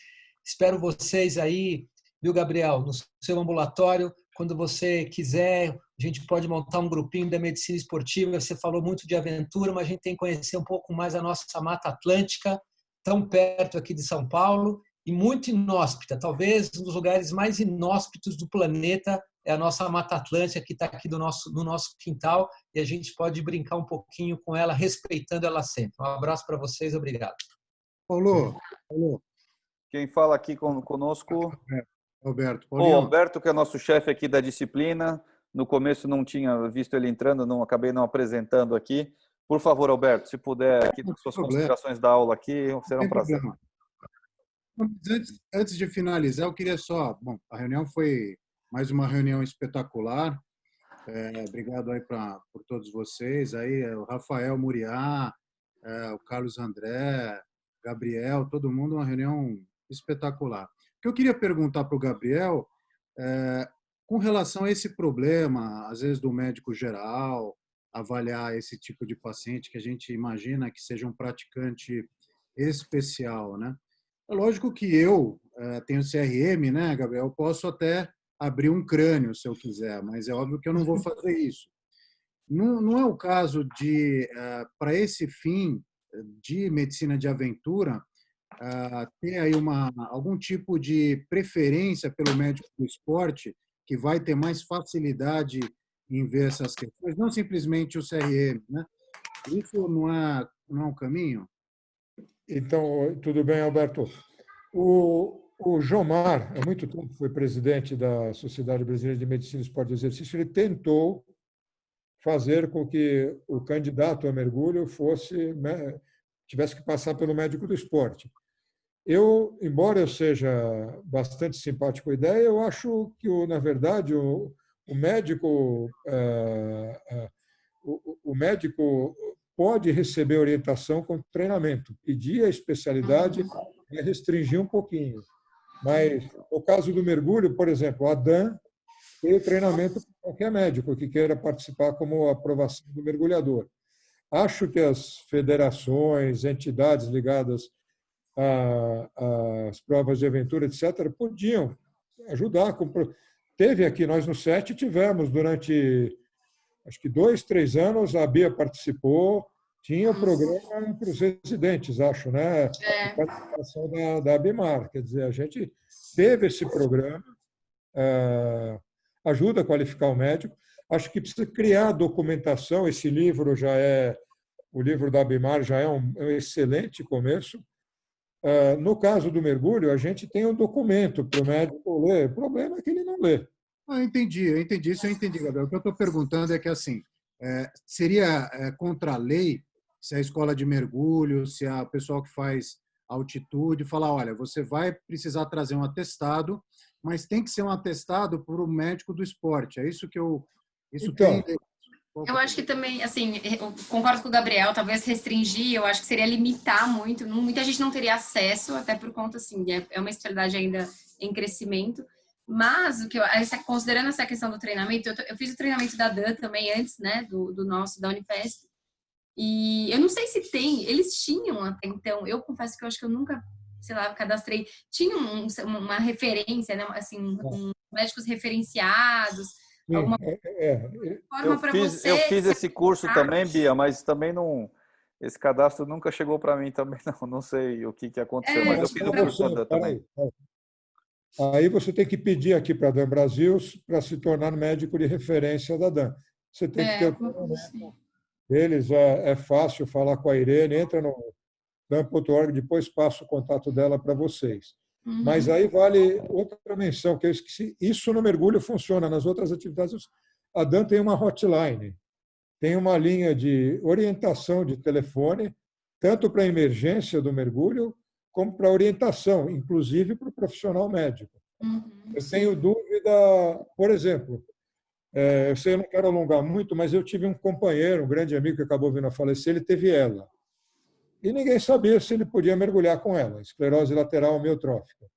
Espero vocês aí, viu, Gabriel, no seu ambulatório, quando você quiser, a gente pode montar um grupinho da medicina esportiva. Você falou muito de aventura, mas a gente tem que conhecer um pouco mais a nossa Mata Atlântica, tão perto aqui de São Paulo, e muito inóspita, talvez um dos lugares mais inóspitos do planeta, é a nossa Mata Atlântica, que está aqui no nosso quintal, e a gente pode brincar um pouquinho com ela, respeitando ela sempre. Um abraço para vocês, obrigado. Paulo. Quem fala aqui conosco? Alberto. O Alberto, que é nosso chefe aqui da disciplina. No começo não tinha visto ele entrando, acabei não apresentando aqui. Por favor, Alberto, se puder, aqui nas suas considerações da aula aqui, será um prazer. Antes de finalizar, eu queria só... Bom, a reunião foi mais uma reunião espetacular. Obrigado aí por todos vocês. Aí, o Rafael Muriá, o Carlos André, Gabriel, todo mundo, uma reunião espetacular. O que eu queria perguntar para o Gabriel, com relação a esse problema, às vezes do médico geral, avaliar esse tipo de paciente que a gente imagina que seja um praticante especial, né? É lógico que eu tenho CRM, né, Gabriel? Eu posso até abrir um crânio, se eu quiser, mas é óbvio que eu não vou fazer isso. Não é o caso de, para esse fim de medicina de aventura, ter aí algum tipo de preferência pelo médico do esporte, que vai ter mais facilidade em ver essas questões, não simplesmente o CRM, né? Isso não é um caminho? Então, tudo bem, Alberto. O Jomar, há muito tempo foi presidente da Sociedade Brasileira de Medicina, Esporte e Exercício. Ele tentou fazer com que o candidato a mergulho tivesse que passar pelo médico do esporte. Embora eu seja bastante simpático à ideia, eu acho que, na verdade, o o médico, o médico pode receber orientação com treinamento, pedir a especialidade e restringir um pouquinho. Mas, no caso do mergulho, por exemplo, a Dan tem o treinamento para qualquer médico que queira participar como aprovação do mergulhador. Acho que as federações, entidades ligadas às provas de aventura, etc., podiam ajudar. Teve aqui, nós no SET tivemos durante, acho que 2, 3 anos, a Bia participou, tinha o programa para os residentes, acho, né? A participação da Abimar. Quer dizer, a gente teve esse programa, ajuda a qualificar o médico. Acho que precisa criar documentação. Esse livro o livro da Abimar já é um excelente começo. No caso do mergulho, a gente tem um documento para o médico ler. O problema é que ele não lê. Eu entendi isso, eu entendi, Gabriel. O que eu estou perguntando é que, assim, seria contra a lei se a escola de mergulho, se o pessoal que faz altitude falar, olha, você vai precisar trazer um atestado, mas tem que ser um atestado por um médico do esporte. É isso que eu... Então, eu acho que também, assim, eu concordo com o Gabriel, talvez restringir, eu acho que seria limitar muito, muita gente não teria acesso, até por conta, assim, é uma especialidade ainda em crescimento, mas, considerando essa questão do treinamento, eu fiz o treinamento da Dan também antes, né, do nosso, da Unifesp, e eu não sei se eles tinham até então, eu confesso que eu acho que eu nunca, sei lá, cadastrei, tinha uma referência, né, assim, médicos referenciados, alguma forma para você. Eu fiz esse curso também, Bia, mas também não. Esse cadastro nunca chegou para mim também, não. Não sei o que aconteceu, mas eu fiz o curso da Dan também. Aí você tem que pedir aqui para a Dan Brasil para se tornar médico de referência da Dan. Você tem que ter o deles, é fácil falar com a Irene, entra no dan.org, depois passo o contato dela para vocês. Mas aí vale outra menção, que eu esqueci. Isso no mergulho funciona, nas outras atividades. A Dan tem uma hotline, tem uma linha de orientação de telefone, tanto para a emergência do mergulho, como para a orientação, inclusive para o profissional médico. Eu tenho dúvida, por exemplo, eu sei, eu não quero alongar muito, mas eu tive um companheiro, um grande amigo que acabou vindo a falecer, ele teve ELA. E ninguém sabia se ele podia mergulhar com ela, esclerose lateral amiotrófica.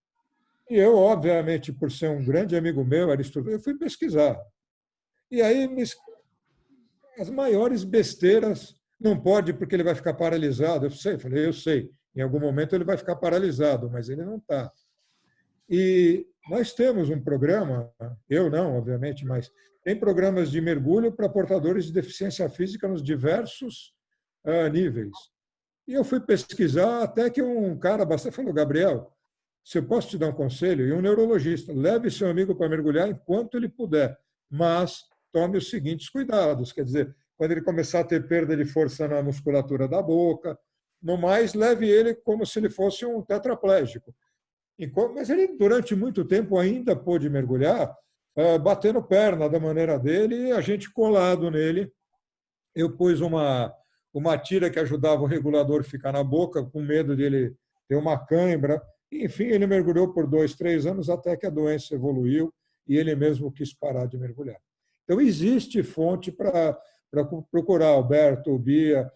E eu, obviamente, por ser um grande amigo meu, era instrutor, eu fui pesquisar. E aí, as maiores besteiras, não pode porque ele vai ficar paralisado. Eu sei, em algum momento ele vai ficar paralisado, mas ele não está. E nós temos um programa, eu não, obviamente, mas tem programas de mergulho para portadores de deficiência física nos diversos níveis. E eu fui pesquisar até que um cara bastante falou, Gabriel, se eu posso te dar um conselho, e um neurologista, leve seu amigo para mergulhar enquanto ele puder, mas tome os seguintes cuidados, quer dizer, quando ele começar a ter perda de força na musculatura da boca, no mais, leve ele como se ele fosse um tetraplégico. Mas ele, durante muito tempo, ainda pôde mergulhar, batendo perna da maneira dele, e a gente colado nele. Eu pus uma tira que ajudava o regulador a ficar na boca, com medo dele ter uma cãibra. Enfim, ele mergulhou por 2, 3 anos até que a doença evoluiu e ele mesmo quis parar de mergulhar. Então, existe fonte para procurar, Alberto, Bia.